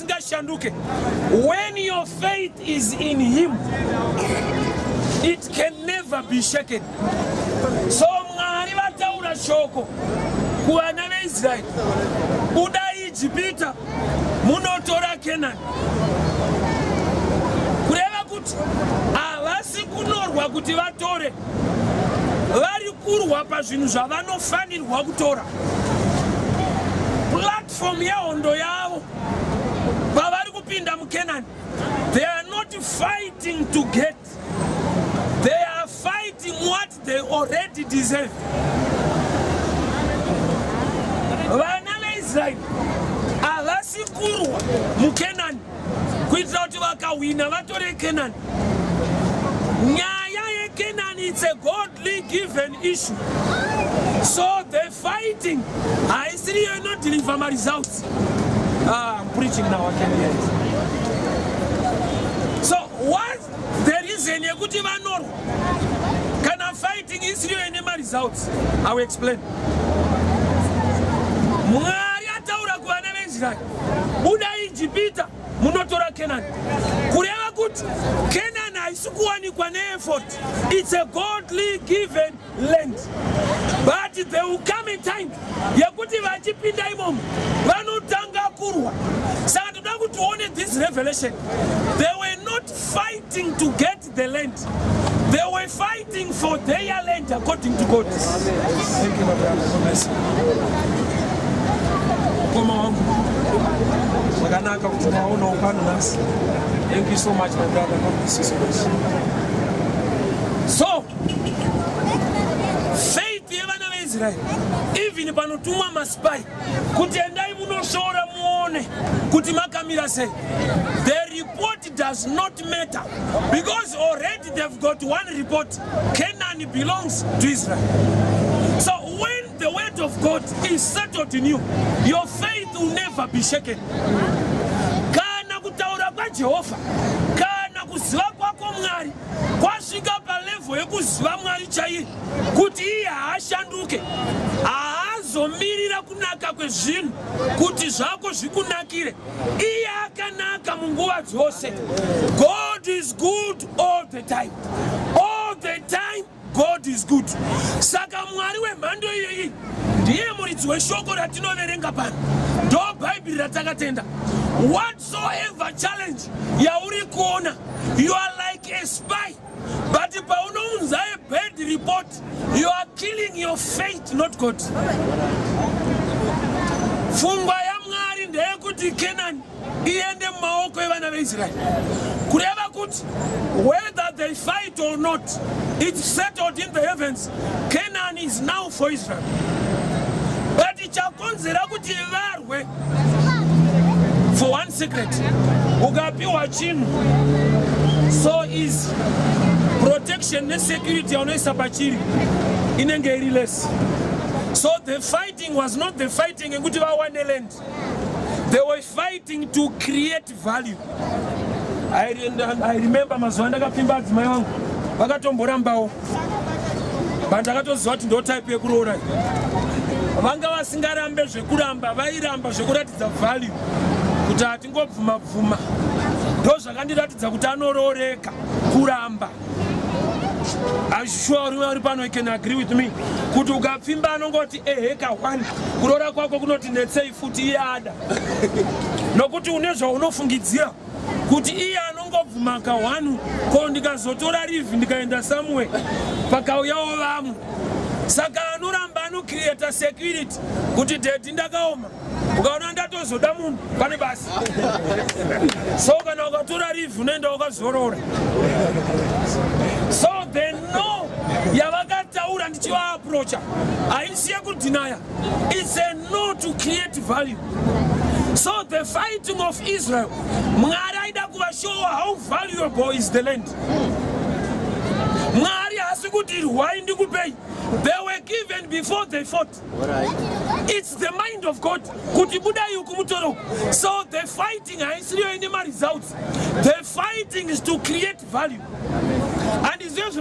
When your faith is in him, it can never be shaken. So mwari vataura shoko kuvana veIsraeri, budai Ijipita munotora Kenani. Kureva kuti havasi kunorwa kuti vatore, vari kurwa pazvinhu zvavanofanirwa kutora. Platform yahondo yavo pavari kupinda muKenani, they are not fighting to get, they are fighting what they already deserve. Vana veIsraeri havasi kurwa muKenani kuitira kuti vakawina vatore Kenani. Nyaya yeKenani, it's a godly given issue. So they're fighting. I see you're not delivering my results. I'm preaching now, I can hear it. So what the reason you could even know? Can I fighting Israel and my results? I will explain. Buda Ijipita munotora Kenani. Kureva kuti Kenani haisikuwani kwa effort. It's a godly given land. But there will come a time yakuti vachipinda imomo vanotanga kurwa. Saka toda kuti tuone this revelation. They were not fighting to get the land. They were fighting for their land according to God. Thank you, my brother. God bless you. Thank you so much, my brother. God bless you so much. So, faith yevana veIsraeri, even panotumwa maspai kuti endai munoshora muone kuti makamira sei, the report does not matter because already they've got one report: Canaan belongs to Israel. So when the word of God is settled in you, your faith will never be shaken. Kana kutaura kwa Jehova, kana kuziva kwako Mwari kwasvika palevel yekuziva Mwari chaiye kuti iye haashanduke, haazomirira kunaka kwezvinhu kuti zvako zvikunakire. Iye akanaka munguva dzose. God is good all the time. All the time God is good. Saka Mwari wemhando iyoyi ndiye muridzi weshoko ratinoverenga pano. Ndo Bible ratakatenda. Whatsoever challenge yauri kuona, you are like a spy. But paunounza a bad report, you are killing your faith, not God. Fungwa ya Mwari ndeyekuti Kenani iende mumaoko evana veIsraeri. Kureva kuti whether they fight or not, it's settled in the heavens. Canaan is now for Israel. But ichakonzera kuti varwe for one secret. Ukapiwa chinhu, so is protection and security yaunoisa pachiri inenge iri less. So the fighting was not the fighting ekuti vawane land. They were fighting to create value. I remember mazuva ndakapimba adzimai vangu vakatomborambawo, vandakatoziva kuti ndo type yekuroora. Vanga vasingarambe zvekuramba, vairamba zvekuratidza value kuti hatingobvuma bvuma. Ndo zvakandiratidza kuti anorooreka kuramba. I'm sure you can agree with me. Kuti ukapfimba anongoti heka 1 kuroora kwako kunoti netsei futi iye ada. Nokuti une zvaunofungidzira kuti iye anongobvuma ka 1 ko ndikazotora rivi ndikaenda somewhere pakauyawo vamwe. Saka anoramba anocreate security kuti deti ndakaoma, ukaona ndatozoda munhu pane basi. So kana ukatora rivi unoenda ukazorora. So they know yavakataura ndichivaapproacha haisiye kudinaya. It's a no to create value. So the fighting of Israel, Mwari aida kuvashowa how valuable is the land. Mwari hasikuti rwai ndikupei. They were given before they fought. It's the mind of God. Kuti buda yukumutoro. So the fighting haisiyo any results. The fighting is to create value. And it's just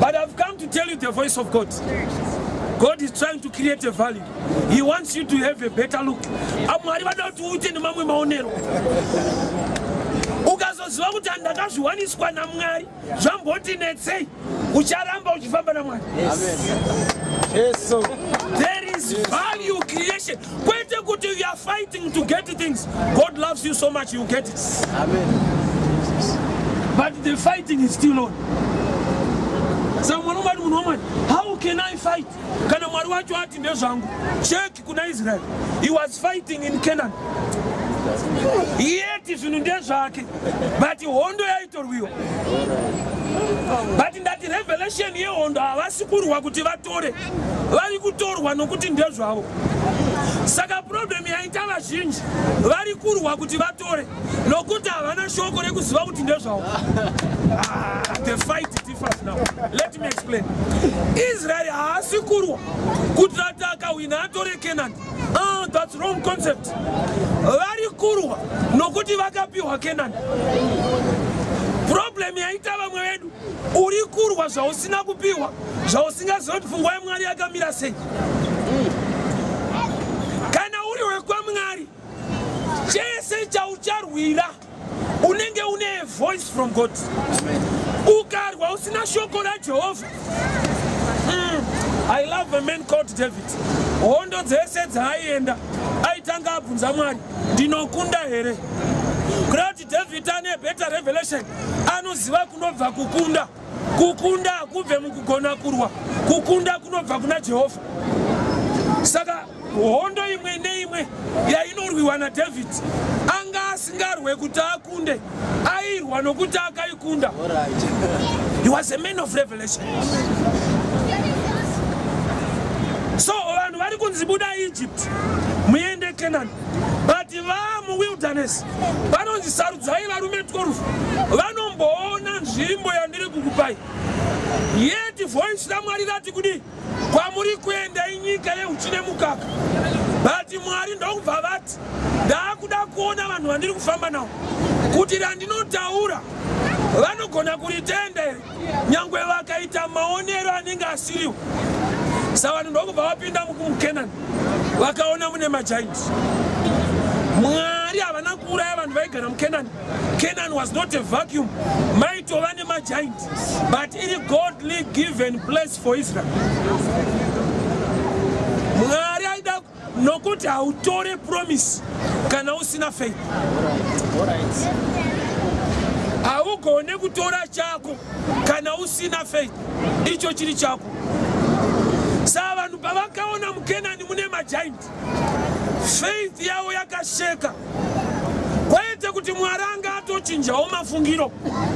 but I've come to tell you the voice of God. God is trying to create a value. He wants you to have a better look. Ukazoziva kuti andakazviwaniswa naMwari zvamboti netsei ucharamba uchifamba naMwari. There is value creation. Kwete kuti you are fighting to get things. God loves you so much you get it. But the fighting is still on. How can I fight? Kana Mwari wacho ati ndezvangu. Check kuna Israel. He was fighting in Canaan. Yet is in the but you wonder it. But in that revelation, you on the Vasikuru Wakutivatore, very good tour one of Kutin Dezao. Saga problem, I tell a change, very good Wakutivatore, no good Havana Shokoregus out in Dezao. The fight is different now. Let me explain. Israel Asikuru Kutrataka Winatore Kenan. Ah, that's wrong concept. Very kurwa nokuti vakapiwa Kenan. Problem yaitava mwedu uri kurwa zvausina kupiwa zvausingazoti pfungwa yaMwari yakamira sei. Kana uri wekwamwari chese chaucharwira unenge une a voice from God. Ukarwa usina shoko raJehovha. I love a man called David. Hondo dzese dzaienda aitanga abvunza Mwari, ndinokunda here? Kuti David ane better revelation, anoziva kunobva kukunda. Kukunda akubve mukugona kurwa. Kukunda kunobva kuna Jehovha. Saka hondo imwe neimwe yainorwiwa naDavid anga asingarwe kuti akunde, airwa nokuti akaikunda. He was a man of revelation. So vanhu vari kunzibuda Egypt muende Canaan, but vamu wilderness vanonzisarudzai varume tworufu vanomboona nzvimbo yandiri kukupai. Yet voice raMwari rati kudi kwamuri kuenda inyika yeuchi nemukaka, but Mwari ndokubva vati ndakuda kuona vanhu vandiri kufamba navo kuti randinotaura vanogona kuritenda here nyangwe vakaita maonero anenge asiriwo. Saka ndokubva vapinda muKenani vakaona mune magiants. Mwari havana kuuraya vanhu vaigara muKenani. Canaan was not a vacuum. Maitova nemagiants, but it is godly given place for Israel. Mwari aida nokuti hautore promise kana usina faith. Haugone kutora chako kana usina faith. Icho chiri chako. Saka vanhu pavakaona muKenani mune magiant, faith yavo yakasheka. Kwaite kuti Mwari anga atochinjawo mafungiro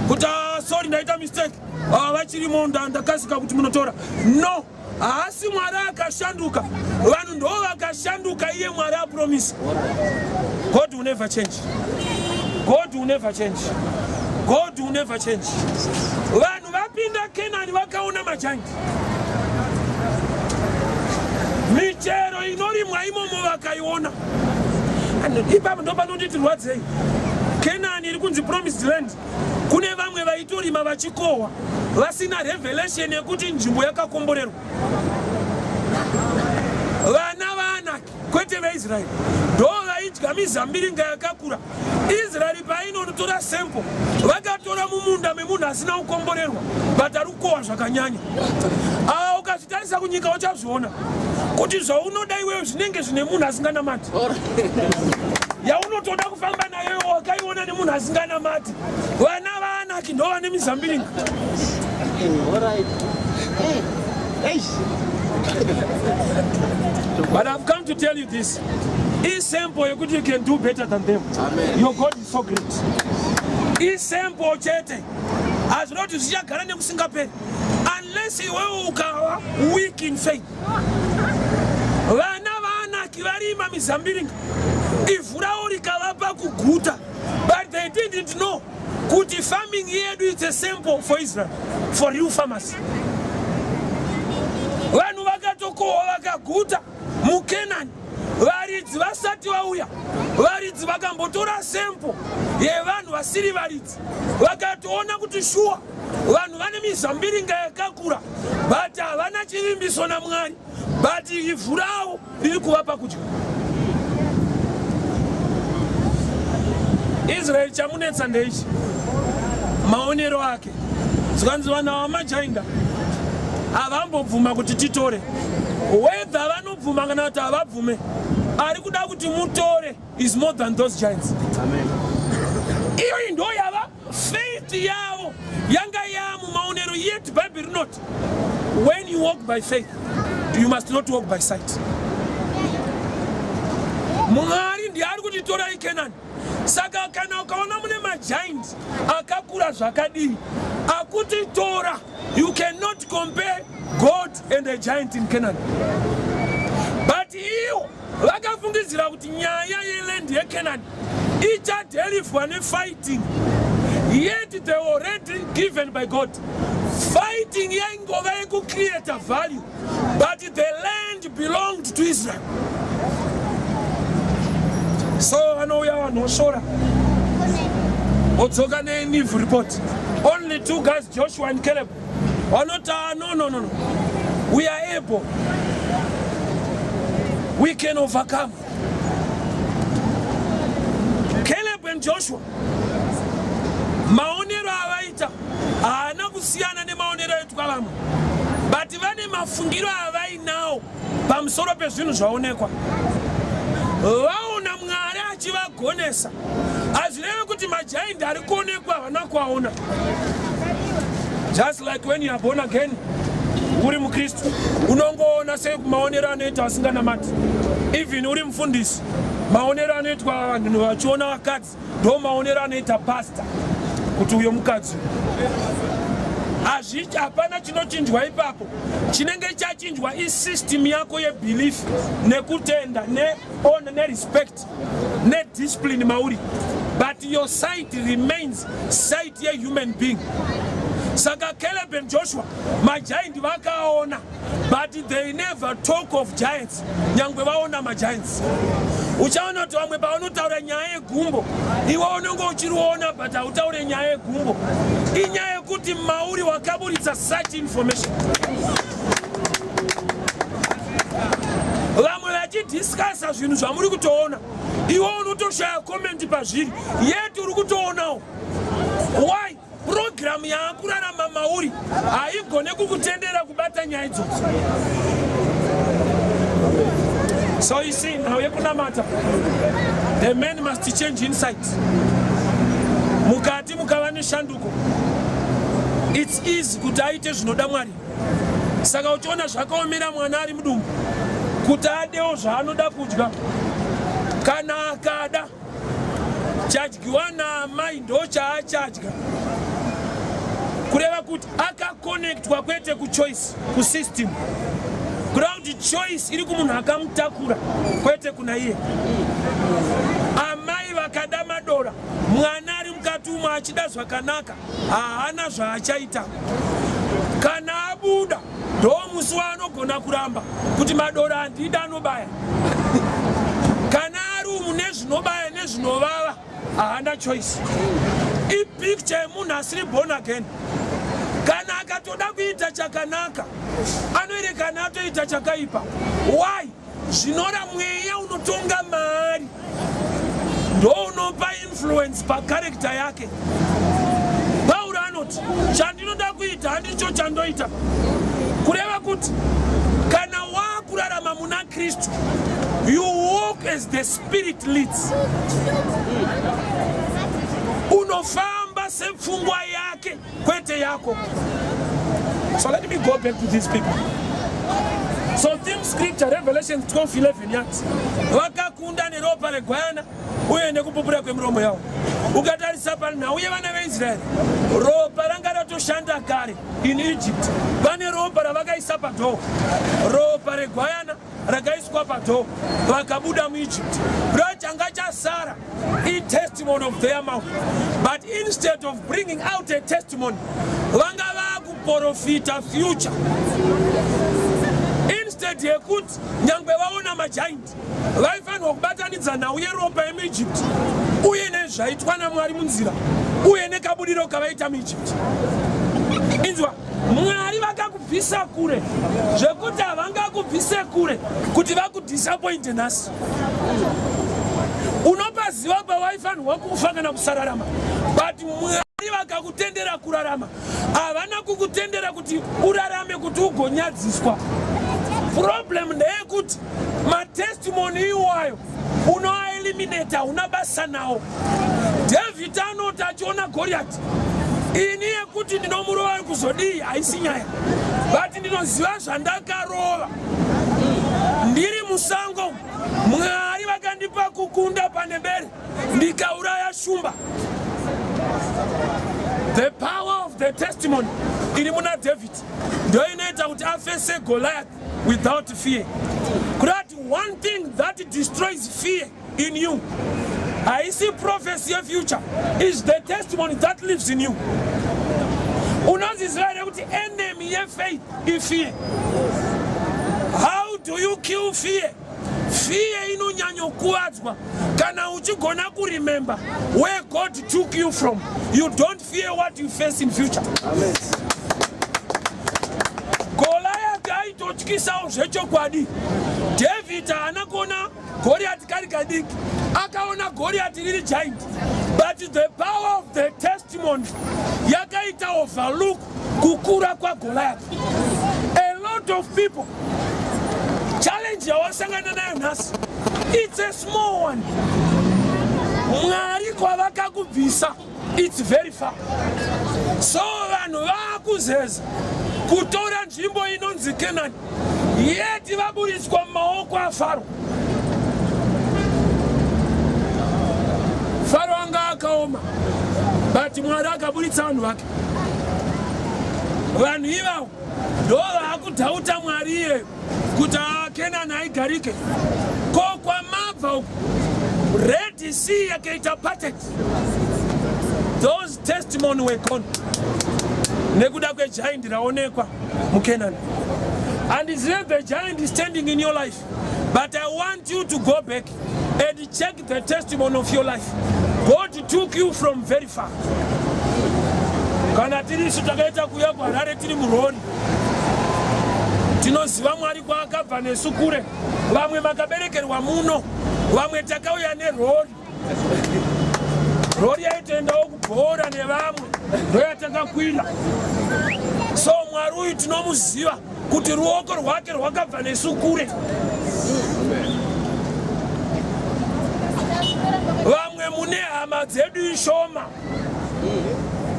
kuti sorry ndaita mistake, vachirimo ndakasika kuti munotora. No, haasi Mwari akashanduka, vanhu ndo vakashanduka iye Mwari apromise. God will never change. God will never change. God will never change. Vanhu vapinda Kenani vakaona magiant. Michero inorimwa imomo vakaiona. Ipapo ndo panonditi rwadzei. Kenani iri kunzi promised land. Kune vamwe vaitorima vachikohwa vasina revelation yekuti nzvimbo yakakomborerwa. Vana vaAnaki kwete veIsraeri ndo vaidya mizambiringa yakakura. Israeri painotora sample vakatora mumunda memunhu asina kukomborerwa but ari kukohwa zvakanyanya. Ukazvitarisa kunyika uchazviona kuti zvaunoda iwewe zvinenge zvine munhu asinganamati. Yaunotoda kufamba nayo wakaiona nemunhu asinganamati. Vana vaAnaki ndo vane mizambiringa. But I've come to tell you this. It's simple, you can do better than them. Amen. Your God is so great. It's simple, chete. As not to see a Karane Singapore. Unless you are weak in faith. But they didn't know. Kuti farming here is a sample for Israel, for you farmers. When wakatoko wakaguta muKenani varidzi vasati vauya, varidzi vakambotora sempo yevanhu vasiri varidzi, vakatoona kuti shuwa vanhu vane mizambiringa yakakura, but havana chivimbiso naMwari, but ivhu ravo riri kuvapa kudya. Israel chamunetsa ndeichi maonero ake. Zvanzi vana vamajainda havambobvuma kuti titore, whether vanobvuma kana kuti havabvume, ari kuda kuti mutore is more than those giants. Amen. Iyo ndo yava faith yavo yanga yamu maonero, yet Bible not. When you walk by faith, you must not walk by sight. Mwari ndi ari kutitora iKenani. Saka kana ukaona mune magiant akakura zvakadii akutitora, you cannot compare God and a giant in Canaan. But iwo vakafungidzira kuti nyaya yeland yeCanaan ichadhelifwa nefighting, yet they were already given by God. Fighting yaingova yekucreate a value, but the land belonged to Israel. So anouya vanhu osora odzoka neNev report, only 2 guys, Joshua and Caleb, vanoti no, we are able, we can overcome. Caleb and Joshua maonero avaita haana kusiyana nemaonero etu kwavamwe, but vane mafungiro avainawo pamusoro pezvinhu zvaonekwa. Vaona Mwari achivagonesa, hazvireve kuti majaindi ari kuonekwa havana kuaona. Just like when you are born again, uri mukristu unongoona sei maonero anoita vasinganamati. Even uri mufundisi, maonero anoitwa vanhu vachiona vakadzi ndo maonero anoita pastor kuti uyo mukadzi. Hapana chinochinjwa ipapo, chinenge chachinjwa isystem yako yebelief nekutenda neona nerespect nediscipline mauri, but your sight remains sight ye human being. Saka Caleb and Joshua magiant vakaona, but they never talk of giants. Nyangwe vaona magiants. Uchaona kuti vamwe pavanotaura nyaya yegumbo, iwe unenge uchiriona but hautaure nyaya yegumbo. Inyaya yekuti mauri wakaburitsa such information. Vamwe vachidiscussa zvinhu zvamuri kutoona, iwe unotoshaya comment pazviri, yet uri kutoonawo. Why? Program yaakurarama mauri haigone kukutendera kubata nyaya idzodzo. So you see, now yekunamata, the man must change inside. Mukati mukava neshanduko, it's easy kuti aite zvinoda Mwari. Saka uchiona zvakaomera mwana ari mudumbu kuti adewo zvaanoda kudya, kana akada chadyiwa naamai ndo chaachadya, kureva kuti akakonectwa kwete kuchoice, kusystem. Ground choice iri kumunhu akamutakura kwete kuna iye. Amai vakada madora, mwana ari mukati umwe achida zvakanaka, haana zvaachaita. Kana abuda ndo musi waanogona kuramba kuti madora handida anobaya. Kana ari umu nezvinobaya nezvinovava, haana choice. Ipicture yemunhu asiri born again. Kana akatoda kuita chakanaka, anoerekana atoita chakaipa. Why? Zvinora mweya unotonga maari ndo unopa influence pa character yake. Pauro anoti, chandinoda kuita handicho chandoita. Kureva kuti kana wakurarama muna Kristu, you walk as the Spirit leads. Unofamba sepfungwa yake kwete yako. So let me go back to these people. So theme scripture, Revelation 12:11 yati vakakunda neropa regwana uye nekupupura kwemiromo yavo. Ukatarisa panhau yevana veIsraeri, ropa ranga ratoshanda kare in Egypt. Vane ropa ravakaisa padhoo, ropa regwayana rakaiswa padhoo, vakabuda muEgypt. Rachanga chasara testimony of their mouth, but instead of bringing out a testimony, vanga vakuprofita future. instead yekuti nyangwe vaona magiant vaifanirwa kubatanidzana uye ropa yemuEgypt uye nezvaitwa naMwari munzira uye nekaburiro kavaita muEgypt. Inzwa, Mwari vakakubvisa kure zvekuti havangakubvise kure kuti vakudisappointe nhasi. Unopaziva pavaifanirwa kufa kana kusararama, but Mwari vakakutendera kurarama. Havana kukutendera kuti urarame kuti ugonyadziswa. Problem ndeyekuti matestimony iwayo unoaeliminate, unabasa nawo. David anoti achiona Goliath, ini yekuti ndinomurova kuzodii haisi nyaya, but ndinoziva zvandakarova. Ndiri musango, Mwari vakandipa kukunda pane bere, ndikauraya shumba. The power of the testimony iri muna David ndio inoita kuti afese Goliath without fear. That one thing that destroys fear in you, I see prophecy of future, is the testimony that lives in you. Unazizwa kuti enemy ye faith is fear. How do you kill fear? Fear inonyanyo kuadzwa kana uchigona kuremember where God took you from. You don't fear what you face in future. Amen. Goliath aitotyisa zvechokwadi. David anakona Goliath kari kadiki, akaona Goliath riri giant, but the power of the testimony yakaita overlook kukura kwa Goliath. A lot of people challenge yawasangana nayo nhasi, it's a small one. Mwari kwavakakubvisa, it's very far. So vanhu vakuzeza kutora nzvimbo inonzi Kenani, yeti vaburiswa mumaoko aFaro. Faro anga akaoma, but Mwari akaburitsa vanhu vake. Vanhu ivavo ndo vakudhauta Mwari iyeyo kuti Kenani aigarike. Ko kwamabva uku Red Sea yakaita parted. Those testimony were gone. Nekuda kwegiant raonekwa muKenani. And it's not the giant is standing in your life, but I want you to go back and check the testimony of your life. God took you from very far. Kana tiri sutakaita kuya kuHarare tiri murori, tinoziva Mwari kwaakabva nesu kure. Vamwe makaberekerwa muno, vamwe takauya nerori. Rori yaitendawo kubhora nevamwe, ndoyatakakwira. So Mwari uyu tinomuziva kuti ruoko rwake rwakabva nesu kure. Vamwe mune hama dzedu ishoma,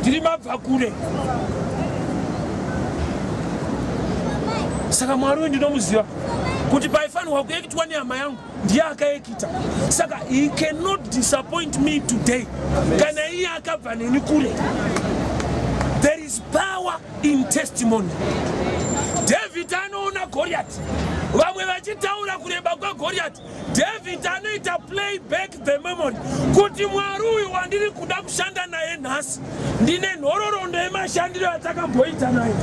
tiri mabva kure. Saka Mwari uyu ndinomuziva kuti paifanirwa kuekitwa nehama yangu ndiye akaekita. Saka he cannot disappoint me today. Kana iye akabva neni kure. There is power in testimony. David anoona Goliath, vamwe vachitaura kureba kwaGoliath. David anoita play back the memory kuti Mwari uyu wandiri kuda kushanda naye nhasi ndine nhororondo yemashandiro atakamboita naye.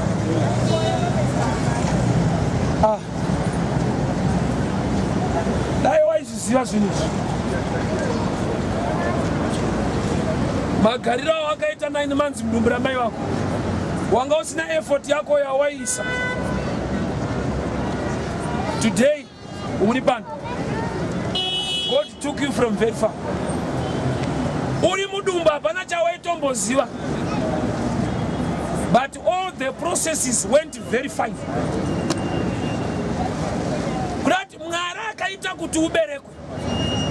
Dai waizviziva zvinhu izvi. Magariro awakaita 9 months mudumbu ramai vako, wanga usina effort yako yawaisa. Today uri pano, God took you from very far. Uri mudumbu hapana chawaitomboziva, but all the processes went very fine. Kuti Mwari akaita kuti uberekwe,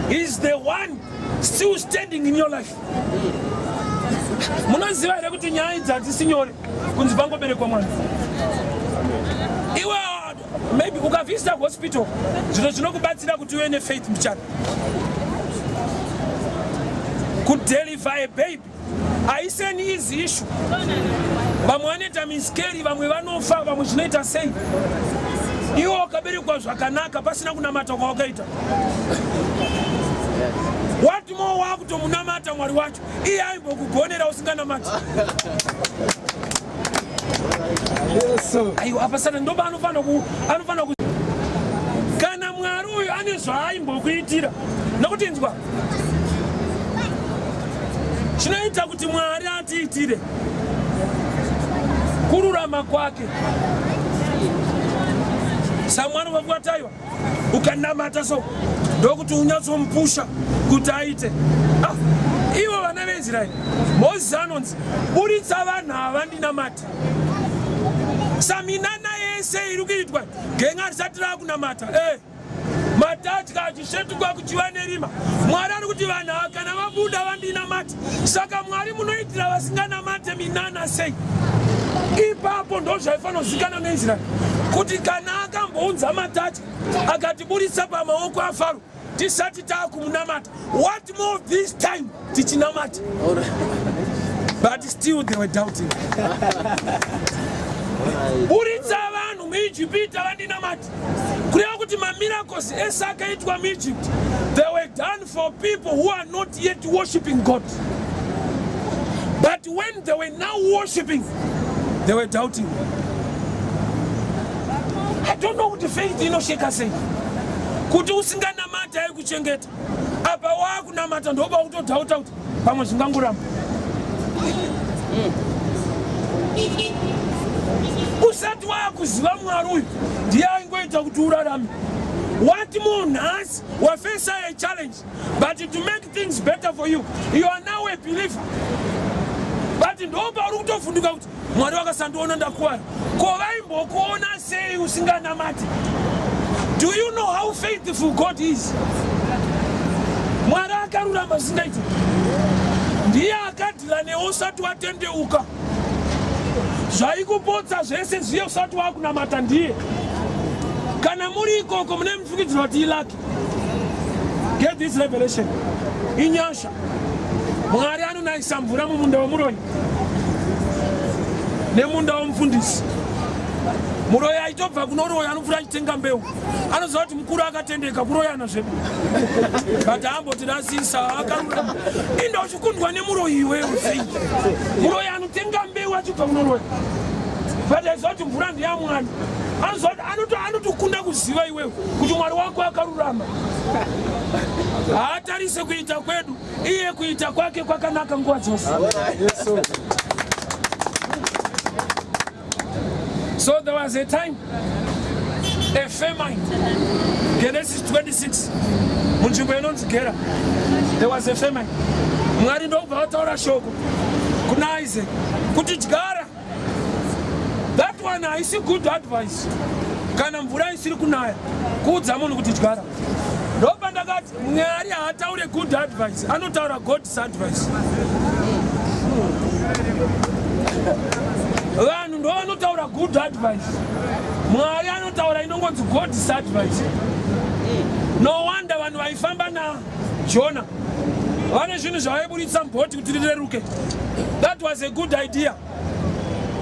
is the one still standing in your life. Munoziva here kuti nyaya idzi hadzisi nyore kunzi pangoberekwa mwana. Iwe maybe ukavhisa hospital, zvino zvinokubatsira kuti uve nefaith muchana. Kudeliver a baby haisi an easy issue. Vamwe vanoita miscarry, vamwe vanofa, vamwe zvinoita sei. Iwe wakaberekwa zvakanaka pasina kunamata kwawakaita. What more wakutomunamata Mwari wacho, iye aimbokugonera usinganamata. Ayo apa sana ndoba anofana ku pane zvaimbokuitira nokuti nzwa chinoita kuti Mwari atiitire kururama kwake. Samwari wakwataiwa ukanamata so ndokuti unyatsomupusha kuti aite. Ivo vana veIsraeri Mozisi anonzi buritsa vanhu ava ndinamata. Saminana yese iri kuitwa genga risati rakunamata matatya achisvetukwa kuchiva nerima. Mwari ari kuti vanhu ava kana vabuda vandinamata. Saka Mwari munoitira vasinganamate minana sei. Ipapo ndo zvaifanozikana neIsraeri kuti kana akambounza matatya akatiburitsa pamaoko aFaro tisati takumunamata, what more this time tichinamata. But still they were doubting. Buritsa vanhu muIjipita vandinamata. Kureva kuti mamiracles ese akaitwa muEgypt, they were done for people who are not yet worshipping God. But when they were now worshipping, they were doubting. I don't know what the faith inosheka sei. Kuti usinganamata ayikuchengeta. Apa wakunamata ndoba kutodhauta kuti pamwe zvingangoramba. Usati wakuziva Mwari uyu ndiye aingoita kuti urarame. What more nhasi wafesa a challenge, but to make things better for you, you are now a believer. But ndoba uri kutovhunduka kuti Mwari wakasandiona ndakuwara. Ko vaimbokuona sei usinganamati? Do you know how faithful God is? Mwari akarurama singaiti. Ndiye akadhila newe usati watendeuka. Zvaikupotsa zvese zviye usati wakunamata ndiye. Kana muri ikoko mune mufungidziro kuti ilaki. Get this revelation. Inyasha. Mwari anonaisa mvura mumunda womuroi nemunda womufundisi. Muroi aitobva kunoroi anofura achitenga mbeu. Anoziva kuti mukuru akatendeka kuroyana zvedu. But ambotirasisa akarurama. Inda uchikundwa nemuroi iwewe sei. Muroi anotenga mbeu achibva kunoroi. But aziva kuti mvura ndeyamwari. Anotokunda kuziva iwewe kuti Mwari wako akarurama. Haatarise kuita kwedu, iye kuita kwake kwakanaka nguva dzose. So there was a time, a famine. Genesis 26. Munzvimbo inonzi Gera. There was a famine. Mwari ndobva vataura shoko kuna Isaac kuti dyara. That one haisi good advice. Kana mvura isiri kunaya kuudza munhu kuti dyara. Ndoba ndakati Mwari haataure good advice, anotaura God's advice. Vanhu ndo vanotaura good advice. Mwari anotaura inongonzi God's advice. No wonder vanhu vaifamba naJona vane zvinhu zvavaiburitsa mubhoti kuti rireruke. That was a good idea.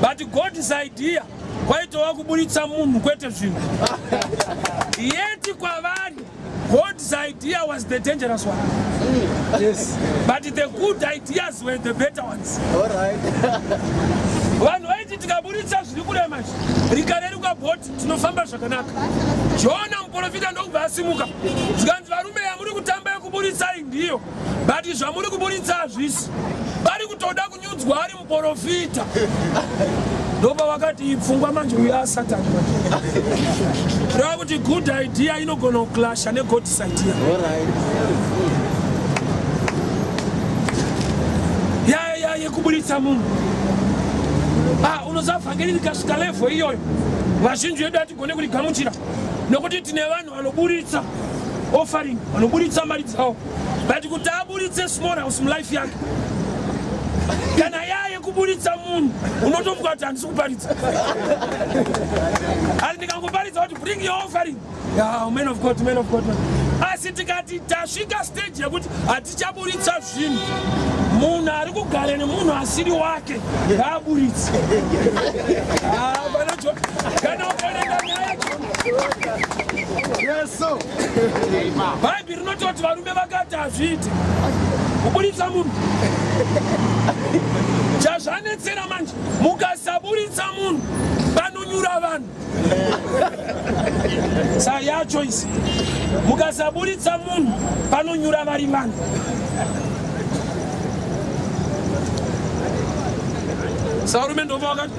But God's idea kwaitova kuburitsa munhu kwete zvinhu. Yeti kwavanhu God's idea was the dangerous one. Yes. But the good ideas were the better ones. All right. Vanhu vaiti tikaburitsa zviri kurema rikareruka bhoti tinofamba zvakanaka. Jona muprofita ndokubva asimuka. Zikanzi varume yamuri kutamba yekuburitsai ndiyo, but zvamuri kuburitsa hazvisi. Vari kutoda kunyudzwa ari muprofita. Ndoba wakati pfungwa manje uya Satani. Rava kuti good idea inogona kuclasha neGod's idea. All right. Ya yekuburitsa munhu. Unozafa ngeni likasvika level iyoyo. Vazhinji vedu hatigone kurigamuchira. Nokuti tine vanhu vanoburitsa offering, vanoburitsa mari dzavo. But kuti aburitse small house mulife yake. Kana yaye kuburitsa munhu unotovuka kuti handisi kuparidza. Asi ndikangoparidza kuti bring your offering. Yeah, man of God, man of God. Asi tikati tasvika stage yekuti hatichaburitsa zvinhu. Munhu ari kugara nemunhu asiri wake ngaaburitse. Kana ukaenda naye Yes, so. Bhaibheri rinoti kuti varume vakati hazviite. kuburitsa munhu chazvanetsera manje mukasaburitsa munhu vanonyura vanhu saka yachoisi mukasaburitsa munhu vanonyura vari vanhu saurume ndova wakati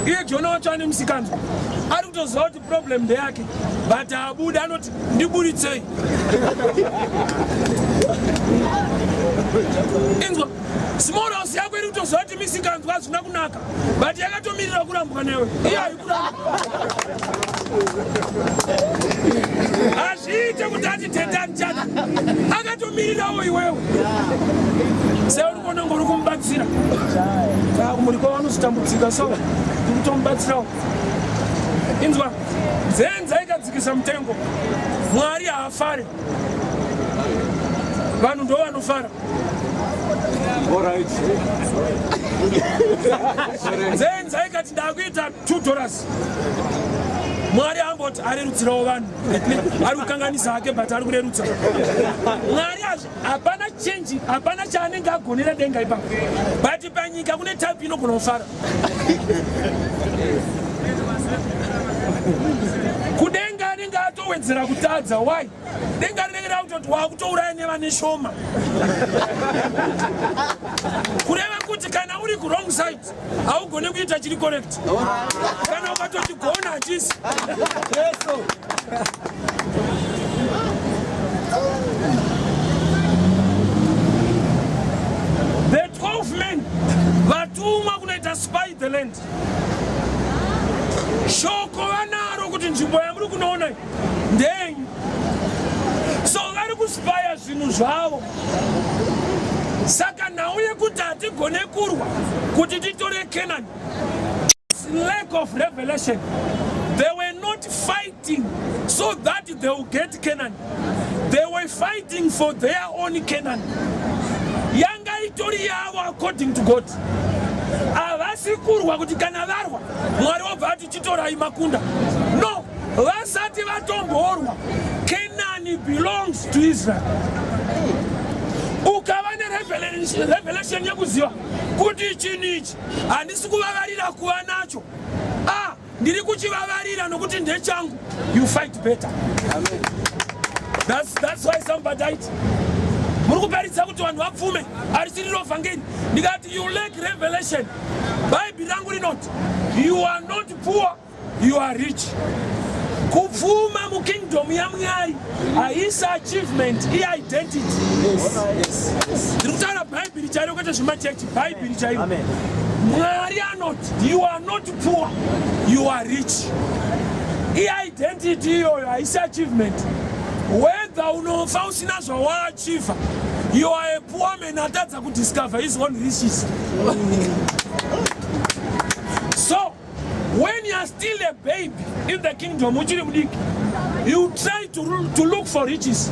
iye Jona wacho ane musikanzwa ari kutoziva kuti problem ndeyake but abuda anoti ndiburitsei inzwa small house yako iri kutoziva kuti misikanzwa hazvina kunaka but yakatomirira kurambwa newe iye haikuramba hazviite kuti ati tetani chata akatomirirawo iwewe seuri kuona ngori kumubatsira muri kwavanozitambudzika so kutomubatsirawo inzwa nzenza ikadzikisa mutengo Mwari haafare vanhu ndo vanofara nzenza ikati ndakuita $2 Mwari amboti arerutsirawo vanhu ari kukanganisa hake but ari kurerutsa Mwari hapana change hapana chaanenge agonera denga ipapo but panyika kune type inogona kufara kudenga anenge atowedzera kutadza why denga rinenge rakutoti wakutouraya nevane shoma kureva kuti kana uri kurong side haugone kuita chiri correct kana ukatoti gona hachisi the 12 men vatumwa kunoita spy the land shoko vanaro kuti nzvimbo yamuri kunoona ndenyu so vari kuspaya zvinhu zvavo saka nhau yekuti hatigone kurwa kuti titore Canaan lack of revelation they were not fighting so that they will get Canaan they were fighting for their own Canaan yanga itori yavo according to God havasi kurwa kuti kana varwa Mwari wobva ati chitorai makunda no vasati vatomborwa Canaan belongs to Israel ukava nerevelation yekuziva kuti chinichi handisi kuvavarira kuva nacho ndiri kuchivavarira nokuti ndechangu you fight better. Amen. That's why Simba died. Muri kuparidza kuti vanhu vapfume arisiriro vhangeri ndikati you lack revelation Bible rangu rinoti you are not poor you are rich kupfuma mukingdom yaMwari haisa achievement identity ndiri kutaura Bible chairo kwete zvimachechi Bible chairo Mwari anoti you are not poor you are rich identity iyoyo haisa achievement whether unofa usina zvawachiva you are a poor man atadza kudiscover his own riches so when you are still a baby in the kingdom you try to look for riches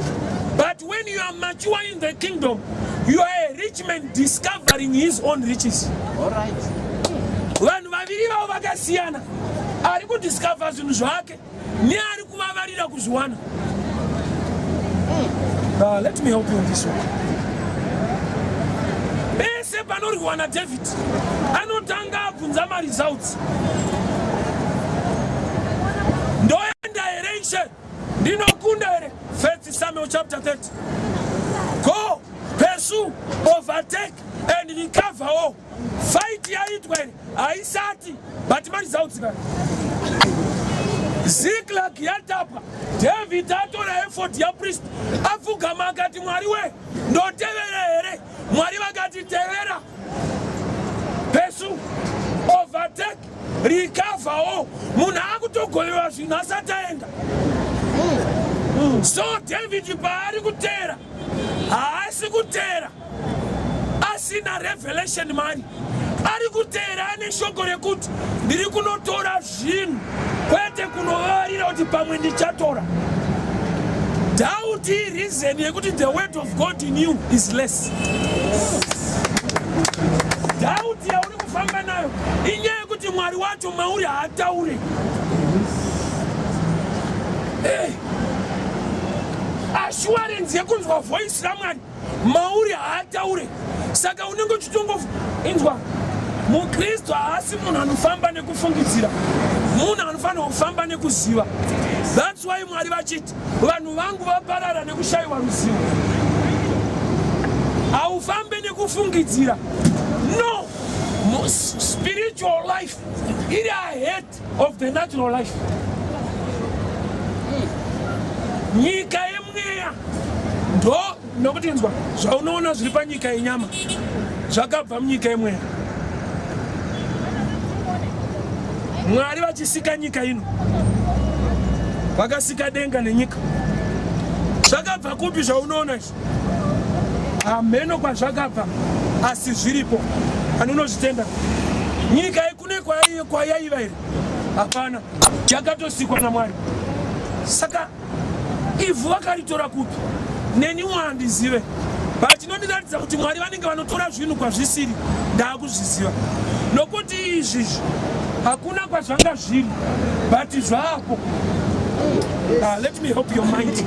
but when you are mature in the kingdom you are a rich man discovering his own riches. All right. Vanhu vaviri vavo vakasiyana ari kudiscover zvinhu zvake neari kuvavarira kuzviwana. Let me help you with this one. Bese panorwiwa naDavid anotanga abvunza results. Ndoenda here ishe ndinokunda here 1 Samuel chapter 30. Go, pursue, overtake and recover all. Fight yaitwa here haisati but results ka Ziklag yatapa David atora effort ya priest afugama akati Mwari we ndotevera here Mwari vakati tevera pursue overtake recover all munhu akutogolewa zvinhu asati aenda so David paari kutera haasi kutera asina revelation mari ari kutera ane shoko rekuti ndiri kunotora zvinhu kwete kunovarira kuti pamwe ndichatora doubt reason yekuti the word of God in you is less doubt yauri kufamba nayo inyaya yekuti Mwari wacho mauri haatauri assurance yekunzwa voice raMwari mauri haataure. Saka unenge uchitongofa inzwa, mukristu haasi munhu anofamba nekufungidzira, munhu anofanira kufamba nekuziva. That's why Mwari vachiti vanhu vangu vaparara nekushayiwa ruzivo. Haufambe nekufungidzira. No, spiritual life is ahead of the natural life. Nyika yemweya ndo nokuti inzwa zvaunoona zviri panyika yenyama zvakabva munyika yemweya. Mwari vachisika nyika ino vakasika denga nenyika. Zvakabva kupi zvaunoona izvi? Hameno kwazvakabva, asi zviripo. Ani unozvitenda? Nyika kune kwayaiva here? Hapana, yakatosikwa naMwari. Saka ivhu vakaritora kupi? Neniwo handizive. But inondiratidza kuti Mwari vanenge vanotora zvinhu kwazvisiri ndaakuzviziva. Nokuti izvi hakuna kwazvanga zviri, but zvapo. Let me help your mind.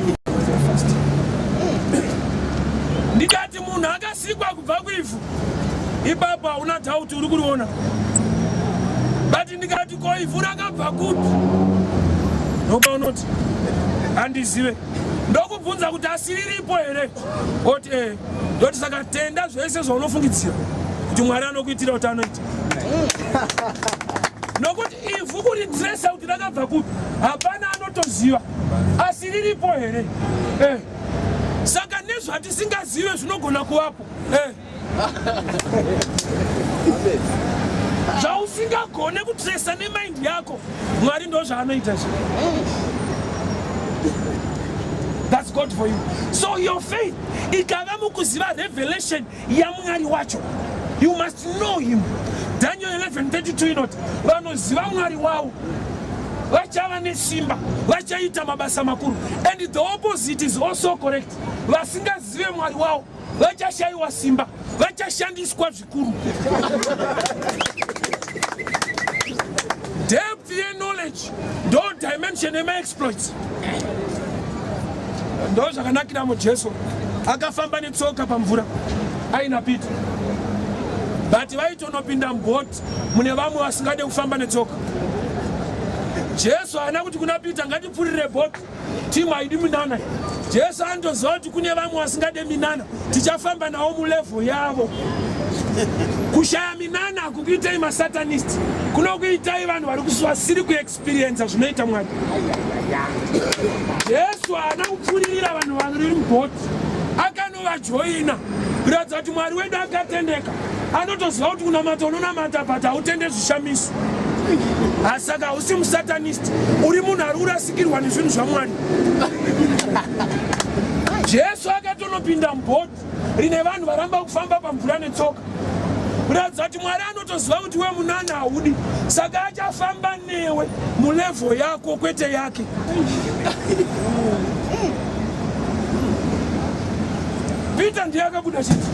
Ndikati munhu akasikwa kubva kuivhu, ipapo hauna dhauti uri kuriona. But ndikati ko ivhu rakabva kupi? Nokaunoti handizive. Ndokubvunza kuti asiriripo here? Oti ndoti saka tenda zvese zvaunofungidzira kuti Mwari anokuitira kuti anoita. Nokuti ivhu kuritresa kuti rakabva kupi hapana anotoziva. Asiriripo here? Saka nezvatisingazive zvinogona kuvapo. Zvausingagone kutresa nemaindi yako, Mwari ndo zvaanoita izvo. That's God for you. So your faith ikava mukuziva revelation yaMwari wacho. You must know him. Daniel 11:32 inoti vanoziva Mwari wavo vachava nesimba, vachaita mabasa makuru. And the opposite is also correct. Vasingazive Mwari wavo vachashayiwa simba, vachashandiswa zvikuru. Depth and knowledge don't dimension ema exploits. Ndo zvakanakira muJesu akafamba netsoka pamvura aina Pita. But vaitonopinda mubhoti mune vamwe vasingade kufamba netsoka. Jesu haana kuti kuna Pita ngatipfurire bhoti timu haidi minana. Jesu andoziva kuti kune vamwe vasingade minana, tichafamba navo mulevel yavo. Kushaya minana hakukuitai masatanist, kunokuitai vanhu vari vasiri kuexperience zvinoita Mwari. Jesu haana kupfuririra vanhu vari mubhoti, akanovajoina kuratidza kuti Mwari wedu akatendeka. Anotoziva kuti unamata unonamata but hautende zvishamiso. Asaka hausi musatanist, uri munhu ari kurasikirwa nezvinhu zvaMwari. Jesu akatonopinda mubhoti rine vanhu varamba kufamba pamvura netsoka. Kuratidza kuti Mwari anotoziva kuti we munana haudi, saka achafamba newe mulevel yako kwete yake. Pita ndiye akabuda chiti.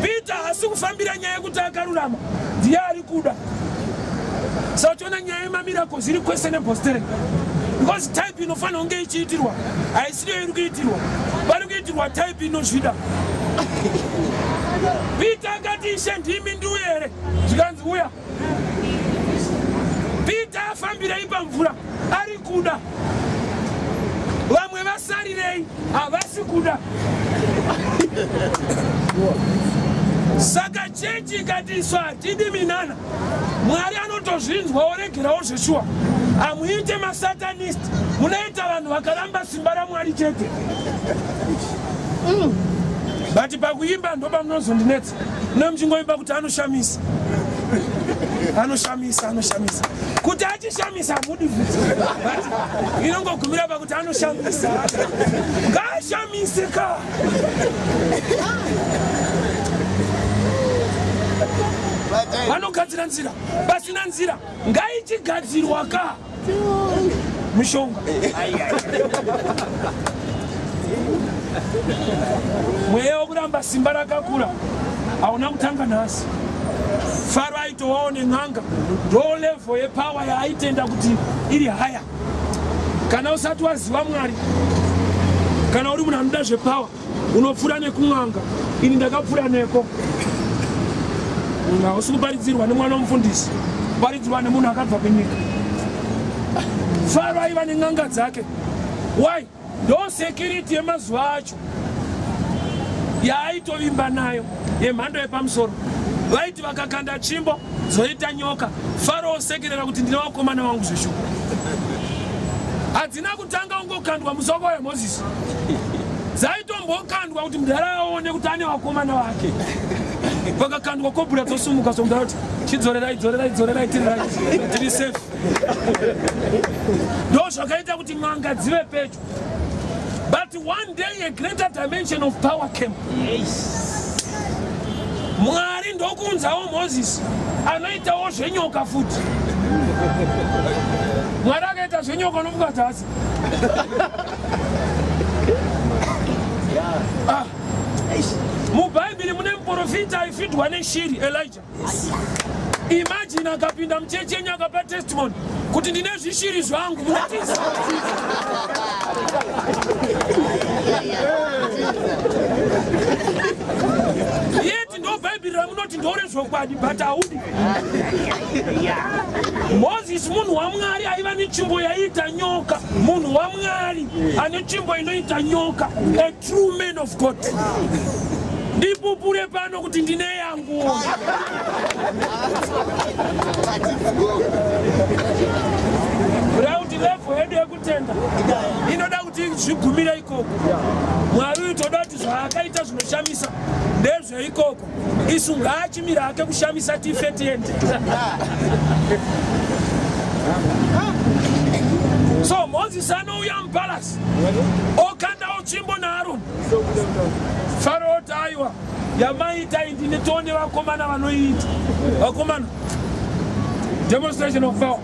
Pita hasi kufambira nyaya yekuti akarurama, ndiye ari kuda. Saka tiona nyaya yemamiracles iri questionable still. Because type inofanira kunge ichiitirwa haisiyo iri kuitirwa, vari kuitirwa type inozvida. Pita akati Ishe ndimi ndiuye here, zvikanzi uya. Pita afambirei pamvura ari kuda, vamwe vasarirei havasi kuda. Saka chechi ikati isu hatidi minana, Mwari anotozvinzwa oregerawo zveshuwa. Hamuite masatanist, munoita vanhu vakaramba simba raMwari chete. But pakuimba ndo pamunozondinetsa. Nomuchingoimba kuti anoshamisa. Anoshamisa. Kuti achishamisa hamudi futi. But inongogumira pakuti anoshamisa. Ngaashamise ka. Vanogadzira nzira, pasina nzira ngaichigadzirwa ka mishonga. Mweya wokuramba simba rakakura hauna kutanga nhasi. Faro aitovawo nen'anga, ndo level yepower yaaitenda kuti iri haya. Kana usati waziva Mwari, kana uri munhu anoda zvepower, unopfuura nekun'anga. ini ndakapfura neko. Usukuparidzirwa nemwana womufundisi, kuparidzirwa nemunhu akabva kwenyika. Faro aiva nen'anga dzake. Why? Ndo security yemazuva acho yaaitovimba nayo yemhando yepamusoro. Vaiti vakakanda tsvimbo zoita nyoka, Faro osekerera kuti ndine vakomana vangu zveshuku. Hadzina kutanga ungokandwa musoko weMozisi, dzaitombokandwa kuti mudhara aone kuti ane vakomana vake. Vakakandwa kobhura dzosumuka somudhara kuti chidzorerai tiri safe. Ndo zvakaita kuti n'anga dzive pedyo. But one day a greater dimension of power came. Mwari ndokunzawo Moses anoitawo zvenyoka futi. Mwari akaita zvenyoka nomukadzi. Mubhaibheri mune muprofita aifidwa neshiri Elijah. Imagine akapinda muchechenya akapa testimony kuti ndine zvishiri zvangu munotisa. Yeti ndo Bhaibheri ramunoti ndore zvokwadi but haudi. Moses munhu waMwari aiva netsvimbo yaiita nyoka. Munhu waMwari ane tsvimbo inoita nyoka. A true man of God. Ndipupure pano kuti ndine yangu. Kuti level hedu yekutenda inoda kuti zvigumira ikoko. Mwari utoda kuti zvaakaita zvinoshamisa ndezveikoko. Isu ngaachimira hake kushamisa tife tiende. So Moses anouya mupalasi okandawo tsvimbo naAroni. Faro taiwa yamaita ndine tone vakomana vanoita. Vakomana demonstration of power.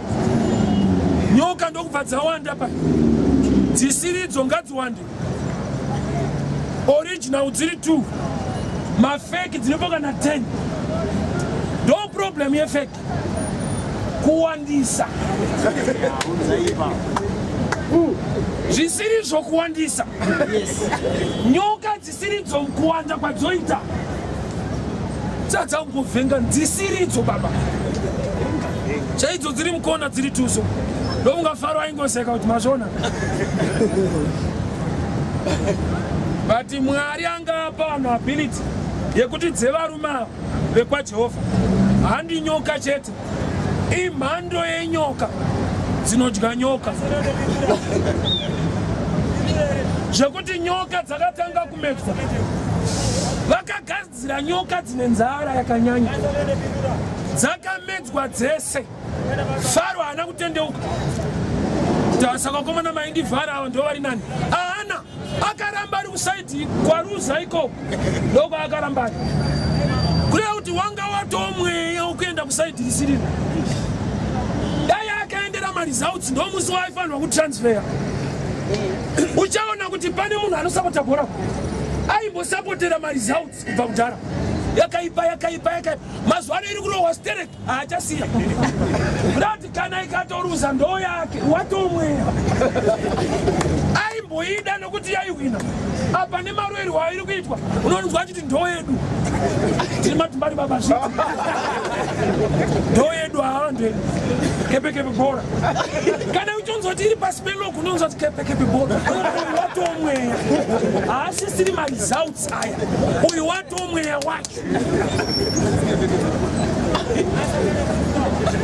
Nyoka ndokubva dzawanda pa. Dzisiridzo ngadziwande. Original dziri 2. Mafake dziripo kana 10. No problem yefake. Kuwandisa. Zvisiri zvokuwandisa. Nyoka dzisiridzo mukuwanda kwadzoita. Dzadza kungovhenga dzisiridzo baba. Chaidzo dziri mukona dziri tuso. Ndomunga Faro aingoseka kuti mazvona. But Mwari angapa vanhu ability yekuti dzevarume vekwaJehovha handi nyoka chete, imhando yenyoka dzinodya nyoka. Zvekuti nyoka dzakatanga kumedzwa, vakagadzira nyoka dzine nzara yakanyanya, dzakamedzwa dzese. Faro haana kutendeuka. Saka vakomana maindivhara ava ndo vari nani. Haana, akaramba ari kusaidhi kwaRuza ikoko. Ndoko akaramba ari. Kureva kuti wanga watoo mweya wokuenda kusaidhi risirira. Dai akaendera maresults ndo musi waifanirwa kutransfer. Uchaona kuti pane munhu anosapota bhora. Aimbosapotera maresults kubva kudhara. Yakaipa. Mazuva ano iri kurohwa sterek haachasiya. Kuti kana ikatoruza ndo yake watomweya. Aimboida nokuti yaihwina. Apa nemarwerwa iri kuitwa unonzwa achiti ndo yedu. Tiri matumbari baba zviti. Ndo yedu haande. Kepe bhora. Kana uchonzoti iri pasi peloku unonzwa kuti kepe bhora. Watomweya. Haasisiri maresults aya. Uyu watomweya wacho.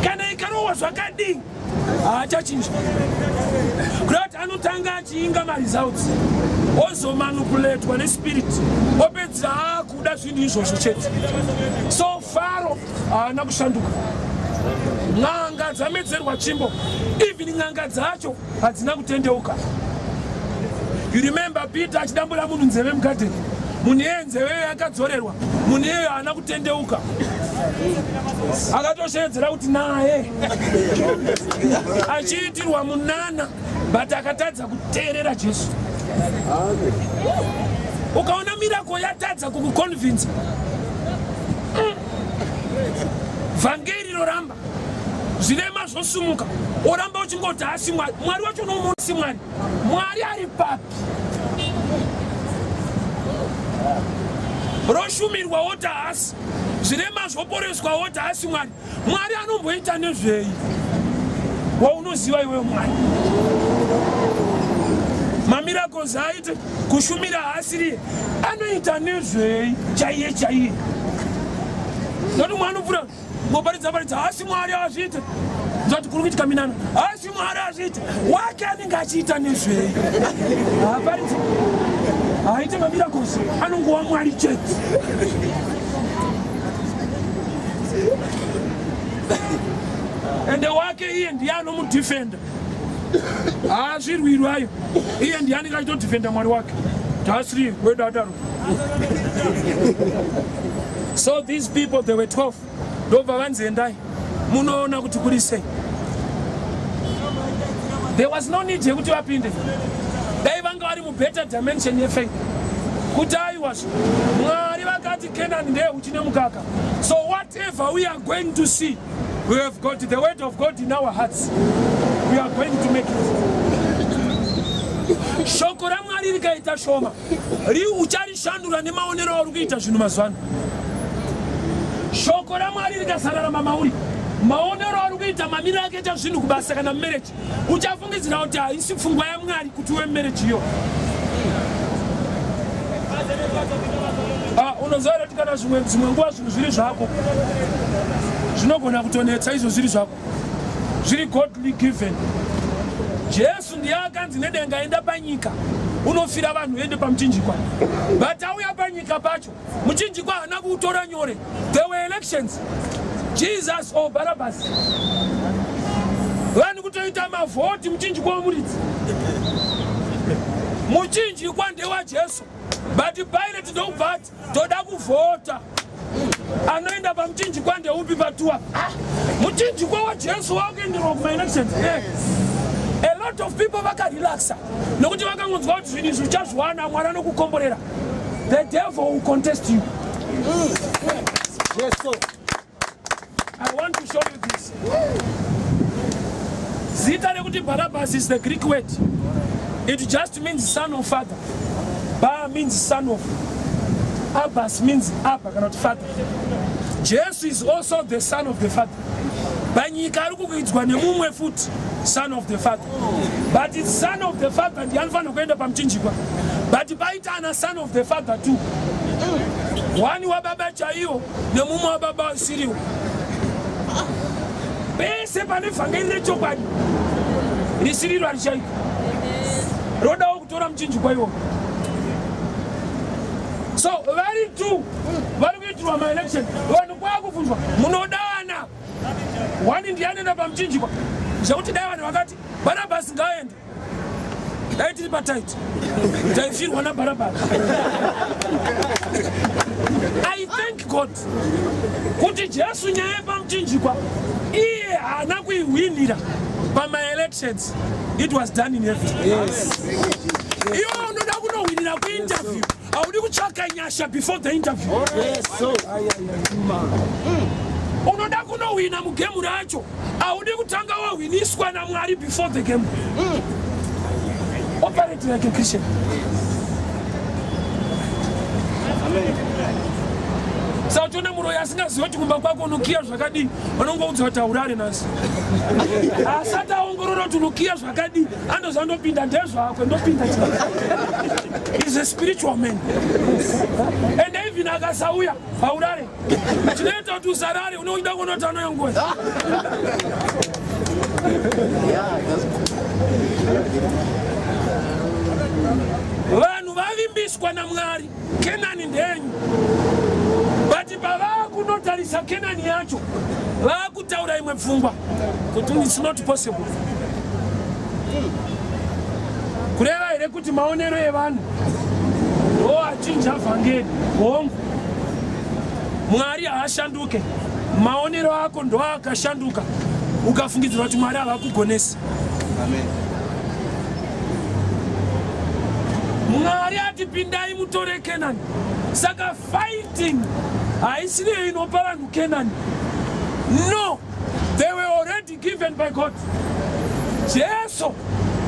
Kana ikarohwa zvakadii haachachinja. Kuti anotanga achiinga maresults ozomanipuletwa nespirit opedzera akuda zvinhu izvozvo chete. So Faro haana kushanduka. N'anga dzamedzerwa tsvimbo, even n'anga dzacho hadzina kutendeuka. You remember Peter achidambura munhu nzeve mugadheni. Munhu iye nzeve yakadzorerwa, munhu iye haana kutendeuka. Akatoshedzera kuti naye achiitirwa munana but akatadza kuteerera Jesu. Ukaona miracle yatadza kukuconvince. Vhangeri roramba. Zvirema zvosumuka. Oramba uchingoti hasi Mwari. Mwari wacho unomusi Mwari. Mwari ari papi. roshumirwa woti haasi zvirema zvoporeswa woti haasi Mwari. Mwari anomboita nezvei waunoziva iwe Mwari? Mamiracles aite kushumira haasiriye anoita nezvei chaiye chaiye. Noti mwana upfuura ngoparidza haasi Mwari azviite zati kuri kuitika minana haasi Mwari azviite wake anenge achiita nezvei? Haparidza haite mamiracles anongova Mwari chete. Ende wake iye ndiye anomudefenda. Zvirwirwayo iye ndiye anenge achitodefenda Mwari wake. Tasiri wedadaro. So these people, they were 12. Ndobva vanzendai munoona kuti kuri sei. There was no need yekuti vapinde. Dai vanga vari better dimension yefaith. Kuti aiwazvo Mwari vakati Canaan ndeye uchi nemukaka. So whatever we are going to see, we have got the word of God in our hearts. We are going to make it. Shoko raMwari rikaita shoma ucharishandura nemaonero auri kuita zvinhu mazuva. Shoko raMwari rikasarara mamauri maonero auri kuita mamiro akaita zvinhu kubasa kana marriage uchafungidzira kuti haisi pfungwa yaMwari kuti uve marriage iyo. Unoziva kuti kana dzimwe nguva zvinhu zviri zvako zvinogona kutonetsa izvo zviri zvako zviri godly given. Jesu ndiye akanzi nedenga enda panyika unofira vanhu ende pamuchinjikwa. But auya panyika pacho muchinjikwa haana kuutora nyore. There were elections, Jesus or Barabbas. Vanhu kutoita mavhoti muchinjikwa womuridzi. Muchinjikwa ndewaJesu. But Pilate ndobva ati toda kuvhota. Anoenda pamuchinjikwa ndeupi patuwa? Muchinjikwa waJesu wakuenderwa kuma-elections. A lot of people vakarelaxa nokuti vakangonzwa kuti zvinhu izvi uchazviwana Mwari anokukomborera. The devil will contest you. I want to show you this. Zita rekuti Barabbas is the Greek word. It just means son of father. Ba means son of. Abbas means Abba, cannot father. Jesus is also the son of the father. Banyika ari kukuidzwa nemumwe futi son of the father. But it's son of the father ndiye anofanira kuenda pamuchinjikwa. But paita ana son of the father too. Wani wababa chaiwo nemumwe wababa usiriwo. Pese pane vhangeri rechokwadi risiriro harichaiko. Rodawo kutora muchinjikwa iwo. So vari two vari kuitirwa ma-election vanhu kwakubvunzwa munodana wani ndiye anoenda pamuchinjikwa zvekuti dai vanhu vakati Barabbas ngaende dai tiri pataiti taifirwa naBarabbas. I thank God kuti Jesu nyaya yepamuchinjikwa iye haana kuihwinira pama-elections. It was done in heaven. Iwe unoda kunohwinira kuinterview haudi kutsvaka nyasha before the interview. Unoda kunohwina mugemu racho haudi kutanga wahwiniswa naMwari before the game. Operate like a Christian. Sautone muro yasingaziva kuti kumba kwako unokiya zvakadini vanongoudza kuti haurare nhasi. Asati aongorora kuti unokiya zvakadini andozandopinda ndezvako ndopinda chii. He's a spiritual man. And even akasauya haurare chinoita kuti usarare unoida kunoti anoyongoya. Vanhu vavimbiswa naMwari Kenani ndenyu. But pavakunotarisa Kenani yacho vakutaura imwe pfungwa kuti it's not possible. Kureva here kuti maonero evanhu achinja vhangeri hongu. Mwari haashanduke. Maonero ako ndo akashanduka ukafungidzira kuti Mwari havakugonesi. Mwari ati pindai mutore Kenani. Saka fighting haisiri inopa vanhu Kenani. No, they were already given by God. Jesu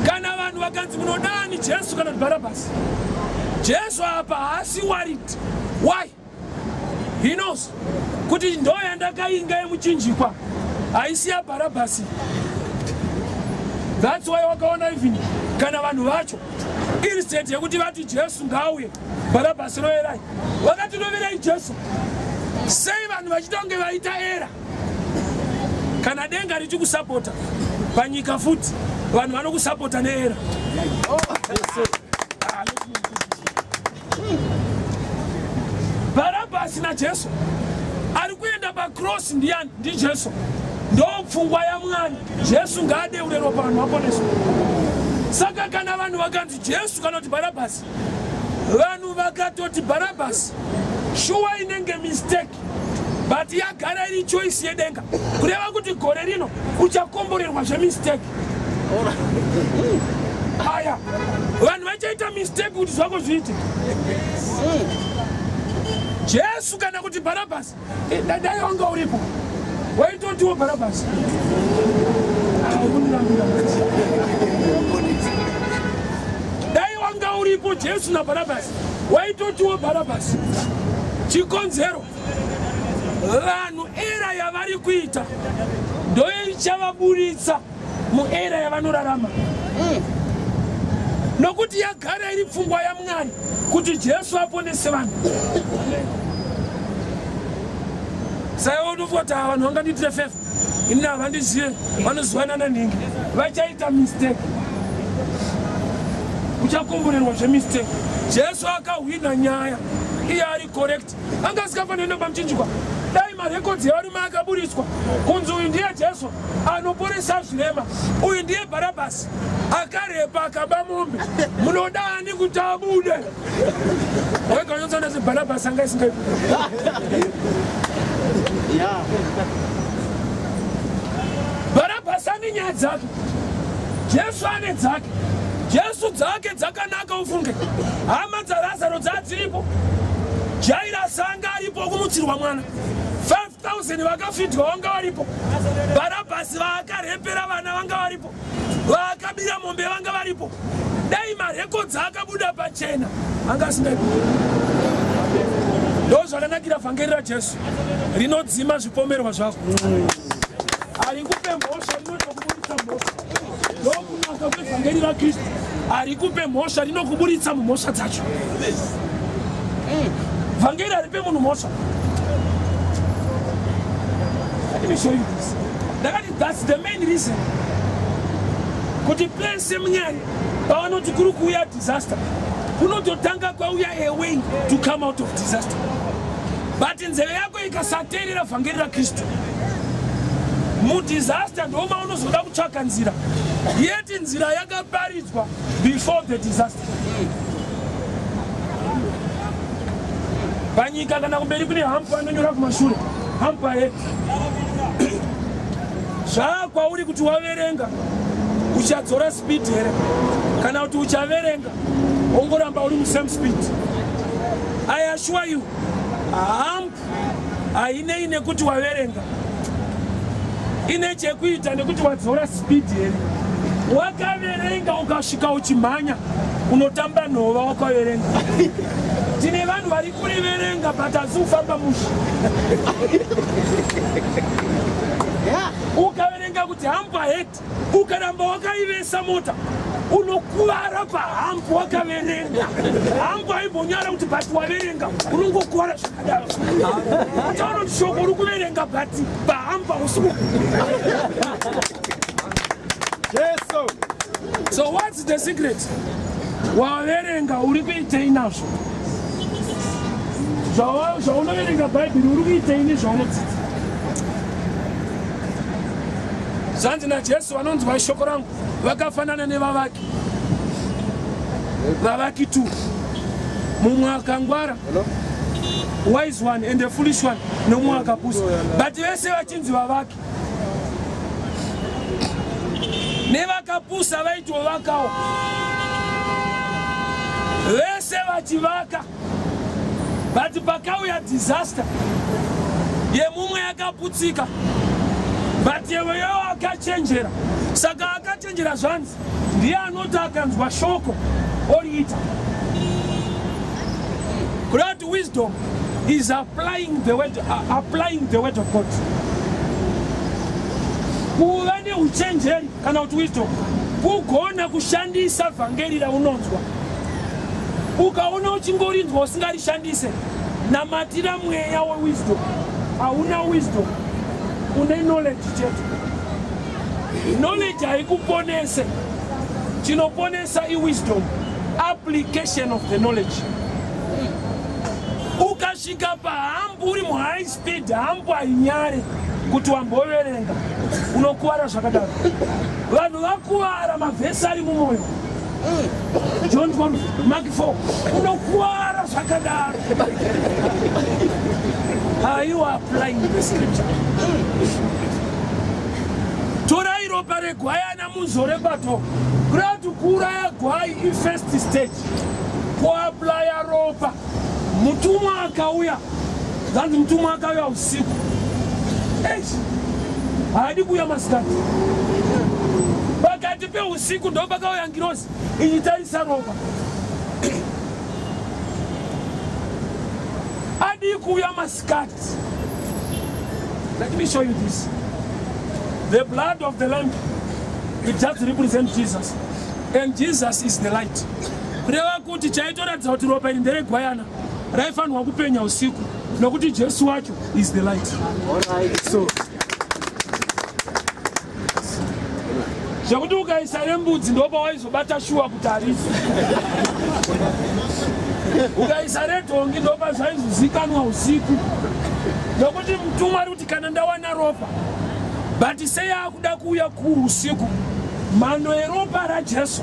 kana vanhu vakanzi munodani Jesu kana Barabbas. Jesu apa haasi worried. Why? He knows. Kuti ndo yandakainga yemuchinjikwa aisiya Barabbas. That's why wakaona even kana vanhu vacho instead yekuti vati Jesu ngauye Barabbas roerai vakatiroverai Jesu. Sei vanhu vachitonge vaita era kana denga richikusapota panyika futi vanhu vanokusapota neera. Barabbas na Jesu ari kuenda pacross ndiani? Ndi Jesu. Ndo pfungwa ya Mwari. Jesu ngadeure ropa vanhu vaponeswe. Saka kana vanhu vakanzi Jesu kana kuti Barabbas, vanhu vakatoti Barabbas shuwa inenge mistake, but yagara iri choice yedenga kureva kuti gore rino uchakomborerwa zvemistake. Aya vanhu vachaita mistake kuti zvako zviite. Jesu kana kuti Barabbas, dai wanga uripo waitotiwo Barabbas. Dai wanga uripo Jesu na Barabbas waitotiwo Barabbas. Chikonzero vanhu era yavari kuita ndoyo ichavaburitsa muera yavanorarama. Nokuti yagara iri pfungwa yaMwari kuti Jesu aponese vanhu. Sai wodofota vanhu vanganditire fefa ini havandizive vanozwanana ningi vachaita mistake. Uchakomborerwa zvemistake. Jesu akahwina nyaya iye ari correct. Anga asikafanira kuenda pamuchinjikwa dai marekodzi evarume akaburitswa kunzi uyu ndiye Jesu anoporesa zvirema, uyu ndiye Barabbas akarepa akaba mombe, munoda ani kuti abude? Wega unotsana kuti Barabbas anga isingaibude. Barabbas ane nyaya dzake, Jesu ane dzake. Jesu dzake dzakanaka ufunge. Hama dzaLazaro dzadziripo. Jairus anga aripo kumutsirwa mwana. 5,000 vakafidwa vanga varipo. Barabbas vakarepera vana vanga varipo. Vakabira mombe vanga varipo. Dai marekodzi akabuda pachena anga asingaibude. Ndo zvakanakira vhangeri raJesu rinodzima zvipomerwa zvako. Arikupe mhosva rinotokuburitsa mhosva. Ndokunaka kwevhangeri raKristu. Arikupe mhosva rinokuburitsa mumhosva dzacho. Vhangeri haripe munhu mhosva. Let me show you this. That's the main reason. Kuti place munyari pavanoti kuri kuuya disaster, kunototanga kwauya a way to come out of disaster. But nzeve yako ikasateerera vhangeri raKristu, mudisaster ndoma unozoda kutsvaka nzira. Yeti nzira yakaparidzwa before the disaster. Panyika kana kumberi kune hampu anonyora kumashure, hampu ahead. Zvakwauri kuti waverenga uchadzora speed here kana kuti uchaverenga ongoramba uri musame speed. I assure you, hampu hainei nekuti waverenga, ine chekuita nekuti wadzora speed here. Wakaverenga ukasvika uchimhanya unotamba nhova wakaverenga. Tine vanhu vari kuriverenga but hasi kufamba musha. Ukaverenga kuti hampu ahead, ukaramba wakaivesa mota unokuvara pahampu wakaverenga. Hampu haimbonyara kuti but waverenga unongokuvara zvakadaro. Taura kuti shoko uri kuverenga but pahampu hausi. So what's the secret? Waverenga uri kuitei nazvo. Zvaunoverenga bhaibheri uri kuitei nezvaunodzidza. Zvanzi naJesu vanonzwa shoko rangu vakafanana nevavaki. Vavaki tu. Mumwe akangwara, wise one and the foolish one, nomwe akapusa. But vese vachinzi vavaki. Nevakapusa vaitovakawo. Vese vachivaka. But pakauya disaster, yemumwe yakaputsika. But yeweyo akachenjera. Saka akachenjera zvanzi ndiye anoti akanzwa shoko oriita. Great wisdom is applying the word of God. Kuva neuchenjeri kana kuti wisdom kugona kushandisa vhangeri raunonzwa. Ukaona uchingorinzwa usingarishandise, namatira mweya wewisdom. Hauna wisdom, une knowledge chete. Knowledge haikuponese. Chinoponesa wisdom, application of the knowledge. Ukashika pahambu uri high speed, hambu hainyare kuti wamboverenga, unokuwara zvakadaro. Vanhu vakuwara mavhesi ari mumwoyo. John 1, Mark 4, unokuwara zvakadaro. Are you applying the scripture? Torai ropa regwayana muzore bato. Kurati kuuraya gwai first stage. Kuaplaya ropa. Mutumwa akauya. Zanzi mutumwa akauya usiku. Hadi kuya masikati. Pakati pe usiku ndo pakauya ngirozi ichitarisa ropa. Hadi kuya masikati. Let me show you this. The blood of the lamb, it just represents Jesus. And Jesus is the light. Reva kuti chaitoratidza kuti ropa iri nderegwayana raifanirwa kupenya usiku nokuti Jesu wacho is the light. So zvekuti ukaisa rembudzi ndopa waizobata shuwa kuti harifi. Ukaisa redhongi ndopa zvaizozikanwa usiku. Nokuti mutumwa ari kuti kana ndawana ropa, but sei akuda kuuya kuusiku, mhando yeropa raJesu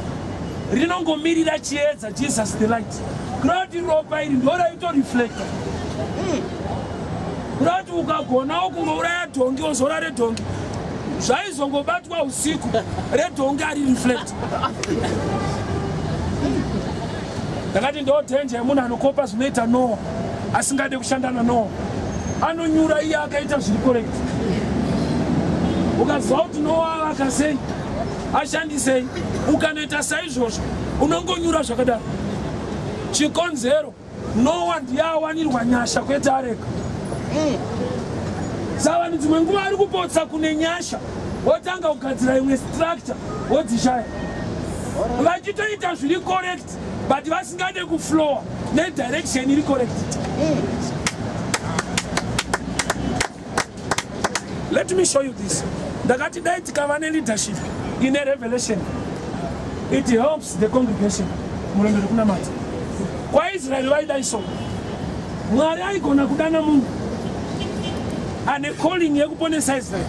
rinongomirira chiedza, Jesus the light. Kurati ropa iri ndo raitoreflecta. Kurati ukagonawo kungouraya dhongi wozora redhongi, zvaizongobatwa usiku, redhongi ari reflect. Ndakati ndo danger yemunhu anokopa zvinoita Noah asingade kushanda naNoah. Anonyura iye akaita zviri correct. Ukaziva kuti Noah akasei ashandisei, ukanoita saizvozvo unongonyura zvakadaro. Chikonzero Noah ndiye awanirwa nyasha kwete areka. Saka vanhu dzimwe nguva ari kupotsa kune nyasha, wotanga kugadzira imwe structure wodzishaya. Vachitoita zviri correct but vasingade kuflowa nedirection iri correct. Let me show you this. Ndakati dai tikava leadership in a revelation, it helps the congregation. Murembe kunamata. Kwa Israel vaidai so. Mwari aigona kudana munhu ane calling yekuponesa Israel,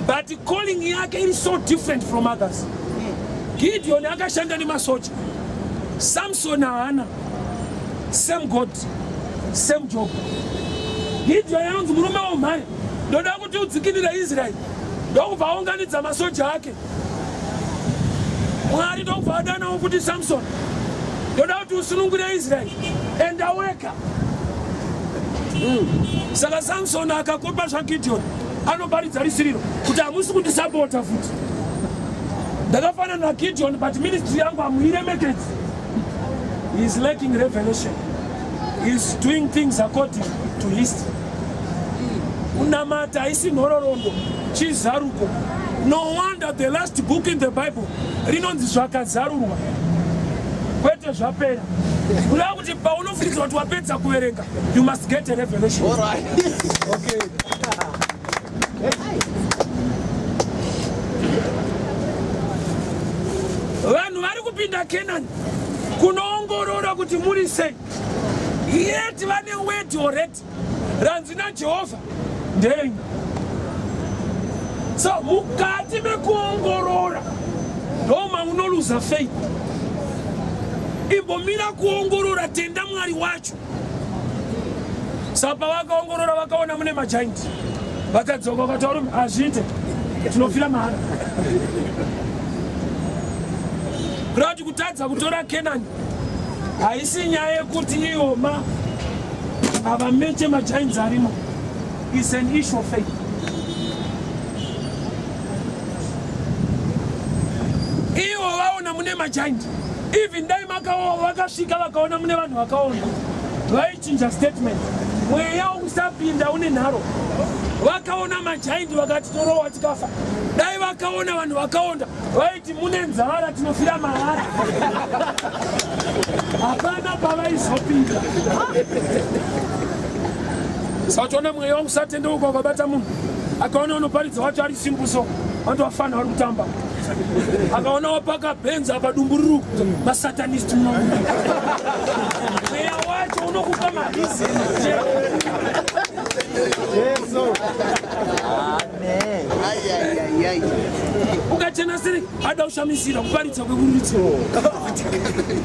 but calling yake is so different from others. Gideon akashanda nemasoja. Samson haana. Same God, same job. Gideon yanonzi murume womhare. Ndoda kuti udzikinira Israel. Ndokubva aunganidza masoja ake. Mwari ndokubva adanawo kuti Samson, ndoda kuti usunungure Israel. Enda weka. Saka Samson akakopa zvaGideon, anoparidza risiriro kuti hamusi kundisapota futi. Ndakafanana naGideon but ministry yangu hamuiremekedzi. He is lacking revelation. He is doing things according to history. Unamata haisi nhororondo, chizaruko. No wonder the last book in the Bible rinonzi zvakazarurwa, kwete zvapera. Kureva kuti paunofungidzwa kuti wapedza kuverenga, you must get a revelation. All right. Okay. Vanhu vari kupinda Canaan kunoongorora kuti muri sei, yet vane word already ranzi naJehovha ndenyu. So mukati mekuongorora ndoma unoluza faith. Imbomira kuongorora tenda Mwari wacho. Sapa vakaongorora vakaona mune magiant, vakadzoka vakataura azviite tinofira mahara. Kurati kutadza kutora Canaan haisi nyaya yekuti ioma avameche magiants arimo. It's an issue of faith. Iwo vaona mune magiant, even dai vakasvika vakaona mune vanhu vakaona, vaichinja statement. mweya usapinda une nharo. Vakaona majaindi vakati torowa tikafa. Dai vakaona vanhu vakaonda vaiti mune nzara tinofira mahara. Hapana pavaizopinda. Sautona mweya usatendeuka ukabata munhu. Akaona unoparidza wacho ari simbuso. Vantu vafana vari kutamba. Akaona wapaka benza padumbururu masatanist mwamuka. Mweya wacho unokupa mabhizi. Yesu. Amen. Ay. Ukachena siri hada ushamisira kuparidza kwekuritsa.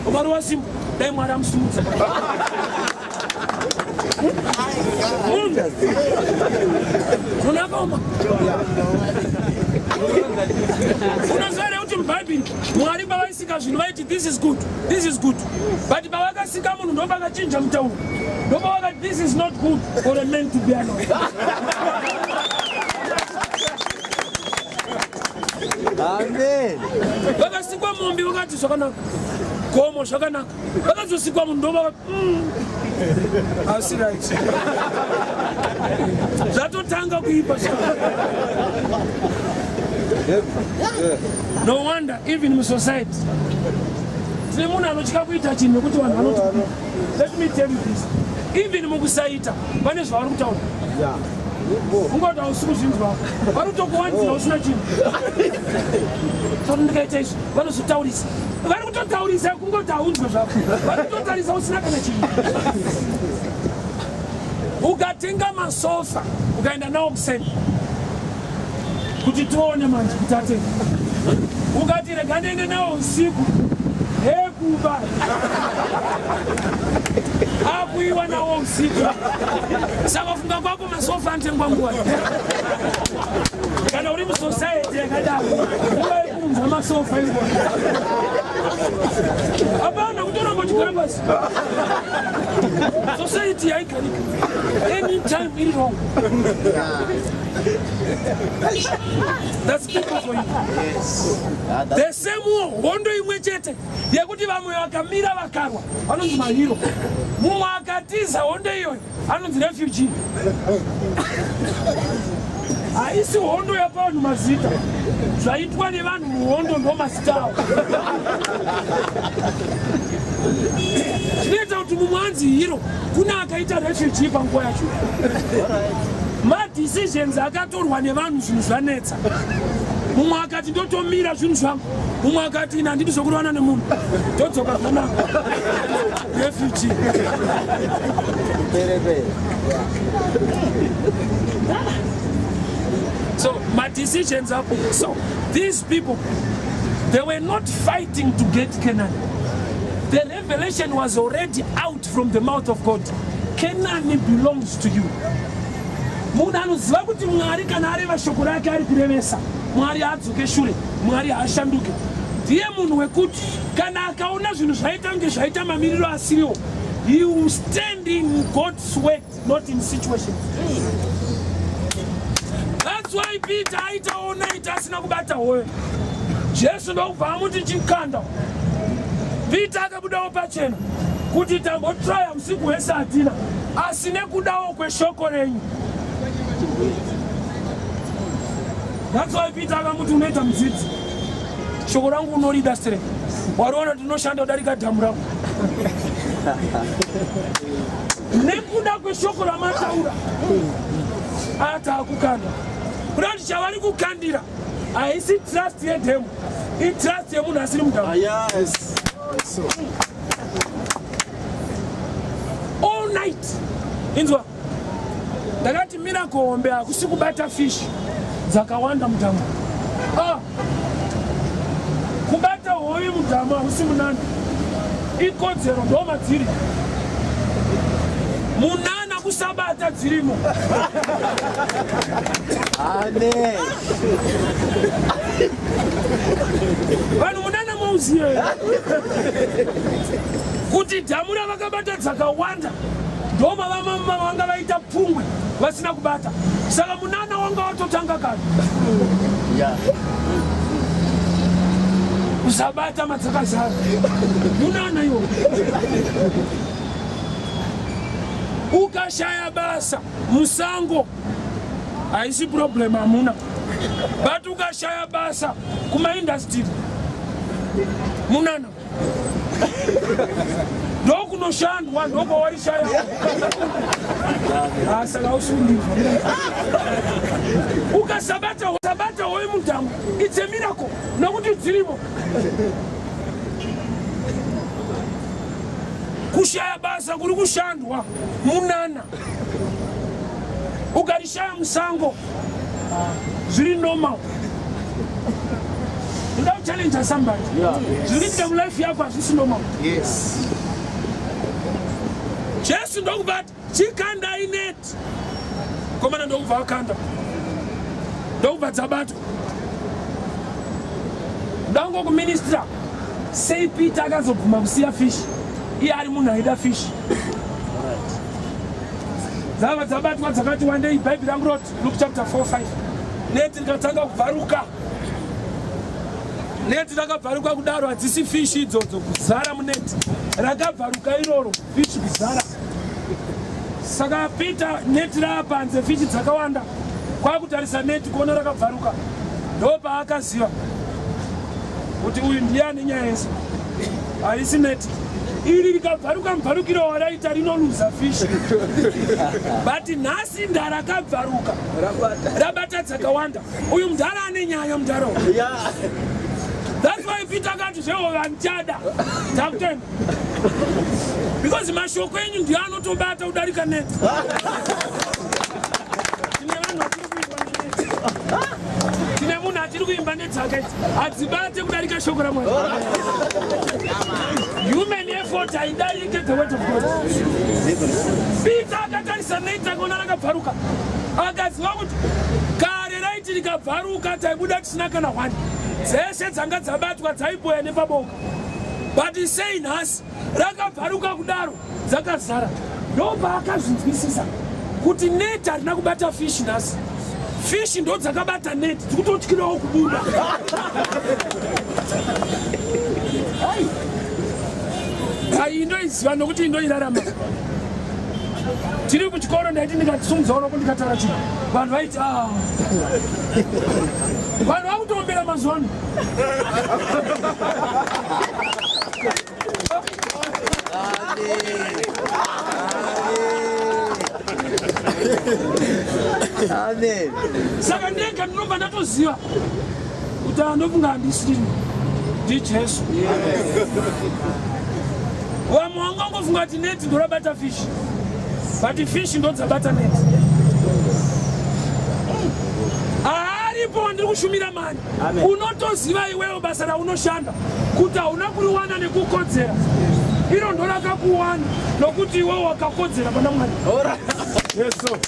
Ukaruwa Simba dai Mwari amusumudza. Unakaoma. Unazvare kuti mubhaibheri Mwari pavaisika zvinhu vaiti this is good. But pavakasika munhu ndopakachinja mutauro. Ndopavakati this is not good for a man to be alone. Amen. Vakasikwa mombe vakati zvakanaka. Gomo zvakanaka. Vakazosikwa munhu ndopakati asi right. Zvatotanga kuipa. No wonder even in society. Let me tell you this. Even mukusaita pane zvavari kutaura. Ungota usiku zvinzwa. Vari kutokuwanzira usina chinhu. Saka ndikaita izvi vanozotaurisa. Vari kutotaurisa kungoti haunzwe zvako. Vari kutotarisa usina kana chinhu. Ukatenga masofa ukaenda nawo kuseni kuti tione manje kuti atenge. Ukati rega ndiende nawo usiku hekuba akuiwa nawo usiku. Saka funga kwako masofa antengwa nguwa. Kana uri musociety yakadaro uye kunzwa masofa iwo. Hapana kutoramba chigara basi. Society haigarika. Anytime iri wrong. That's people for you. Yes. The same war, hondo imwe chete yekuti vamwe vakamira vakarwa vanonzi mahero. Mumwe akatiza hondo iyoyo anonzi refugee. Haisi hondo yapa vanhu mazita. Zvaitwa nevanhu muhondo ndo mazita avo. Zvinoita kuti mumwe anzi hero kuna akaita refugee panguva yacho. Madecisions akatorwa nevanhu zvinhu zvanetsa. Mumwe akati ndotomira zvinhu zvangu. Mumwe akati ina handidi zokurwana nemunhu. Ndodzoka zvanaka. Refugee. So my decisions are so these people, they were not fighting to get Canaan. The revelation was already out from the mouth of God. Canaan belongs to you. Munhu anoziva kuti Mwari kana areva shoko rake ari kurevesa, Mwari adzoke shure, Mwari ashanduke. Ndiye munhu wekuti kana akaona zvinhu zvaita kunge zvaita mamiriro asiriwo, he will stand in God's word, not in situations. That's why Peter aitaona asina kubata hoyo. Jesu ndokubva amuti chikanda. Peter akabudawo pachena kuti tambotraya usiku wese hatina, asi nekudawo kweshoko renyu. That's why Peter akamuti unoita mudzidzi. Shoko rangu unorida straight. Wariona tinoshanda kudarika dhamu rangu. Nekuda kweshoko ramataura ata akukanda. Kuti chavari kukandira haisi trust yedhemu, itrust yemunhu asiri mudhamu. Yes. All night. Inzwa. Ndakati miracle hombe hakusi kubata fish dzakawanda mudhamu. Kubata hoyi mudhamu hakusi munani. Ikodzero ndoma dziri. Munana kusabata dzirimo. Amen. Vanhu munana mauziye. Kuti dhamu ravakabata dzakawanda ndoma vamama vanga vaita pfungwe vasina kubata. Saka munana wanga watotanga kare. Yeah. Usabata madzakazara. Munana iwo. ukashaya basa musango haisi problem amuna, but ukashaya basa kuma industry munana ndokunoshandwa ndokwawalishaya asaka usundiva ukasabata hoyi mutango it's a miracle nokuti dzirimo kushaya basa kuri kushandwa munana ukarishaya musango zviri normal. Without challenging somebody, you need them life here for this normal. Yes. Just don't but chikanda in it. Come on and over kanda. Don't but zabato. Don't go minister. Say Peter gas of Mamsia fish. Here Muna hida fish. Zabat was about one day, Bible wrote Luke chapter 4-5. Net Katanga Varuka. Net Raga Varuka Gudaro, and this fish is also Zara Net. Raga Varuka Iro, fish Zara. Saga Peter, Net Rap and the fish Zakawanda. Kwakuta is a net Konoraga Varuka. Dopa Akasia. What do you Indian in your hands? I listen it. Irika Varuka Varukiro or I no lose a fish. But in Nasi Daraka Varuka Rabata Zakawanda. Uyum Dara Nayam Daro. That's why Peter got to show and Chada. Top 10. Because my show when you are not to battle Darikanet. Human effort, I get the word of God. Peter got a senator Gonaka Paruka. I got what Karate Paruka, I would have snacken a one. Says and got about what I boy and never book. But he's saying us, Raka Paruka Gudaro, Zakasara. No Bakas in pieces. Put in net and no better fish in us. Fish in those Zakabata net, you don't kill. I know it's one of the Rama. Tiri which call and I didn't get some sort of Catarachi. But right, but how don't be Amazon? Amen. Sakande can look at us here. Utanova this thing. Teachers. One mongo of net to grab better fish. But the fish don't a better net. Ari pondi kushumira mani. Unotoziva iwewe basa na unoshanda. Kuta unakuwana ne kukodzera. Iro ndo lakakuwana nokuti iwewe wakakodzera pana mwani. Yes sir.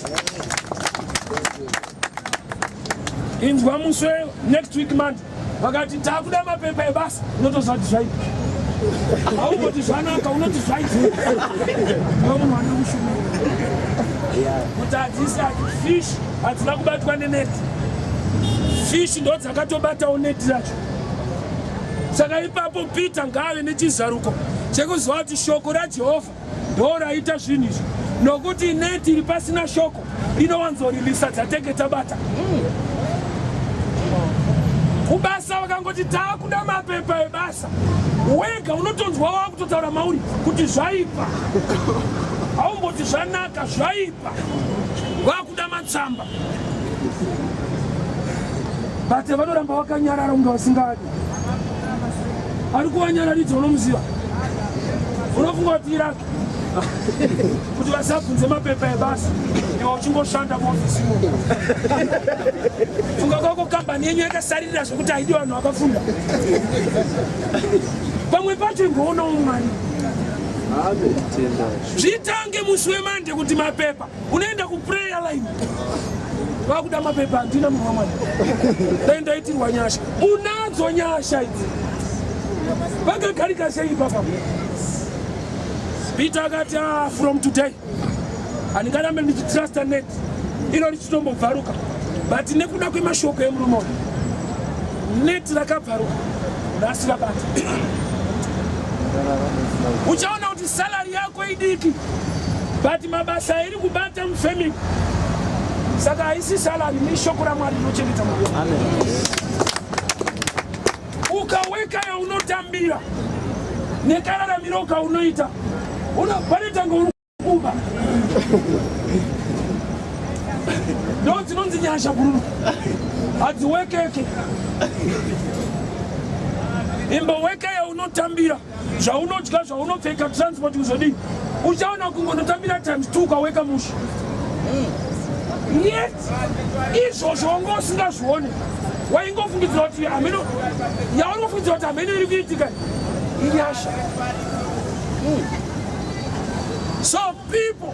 Inzwa muswe next week month. Wakati takuda mapepa ebasa unotozadzai. How about this one? I will not fight. But this fish at Nakubat one net. Fish not Zakatobata on net. Sagai Papo Pete and Gavin Zaruko. Chegos what is Shokorati off. Dora ita finish. No good in net in passing a shoko. You don't want to release at take it tabata. Ubasa wakangoti takuda mapepa ebasa. Wega unotonzwa wakutotaura mauri kuti zvaipa. Aumboti zvanaka zvaipa. Wakuda matsamba. Bate vanoramba wakanyarara unga usingadi. Ari kuwanyararidza unomuziva. Unofunga kuti irake. Kuti vasabvunze mapepa ebasa. Iwe uchingoshanda muofisi mo. Funga kwako kambani yenyu yakasarira zvokuti haidi vanhu vakafunda. Pamwe pacho ingoona umwani. Zvitange musi wemande kuti mapepa unoenda kuprayer line. Vakuda mapepa handina munhu wamwani. Ndaendaitirwa nyasha. Unadzo nyasha idzi. Vakagarika sei papa. Peter akati from today andingarambe ndichitrust net ino richitombobvaruka but nekuda kwemashoko emurume net rakabvaruka nhasi rabata. Uchaona kuti salary yako idiki but mabasa iri kubata mfemi saka isi salary ni shoko la Mwari nochengeta moyo. Amen. Ukaweka ya unotambira nekala la miroka unoita unapaleta ngorukuba don't nonzi nyasha bururu adziwekeke imba weka ya unotambira ja unotya ja unopfeka transport uzodi uchaona kungonotambira times 2 kaweka mushi yet izvo zvongo usingazvione waingofungidzira kuti ameno yaurifungidzira kuti ameno iri kuitika inyasha. So people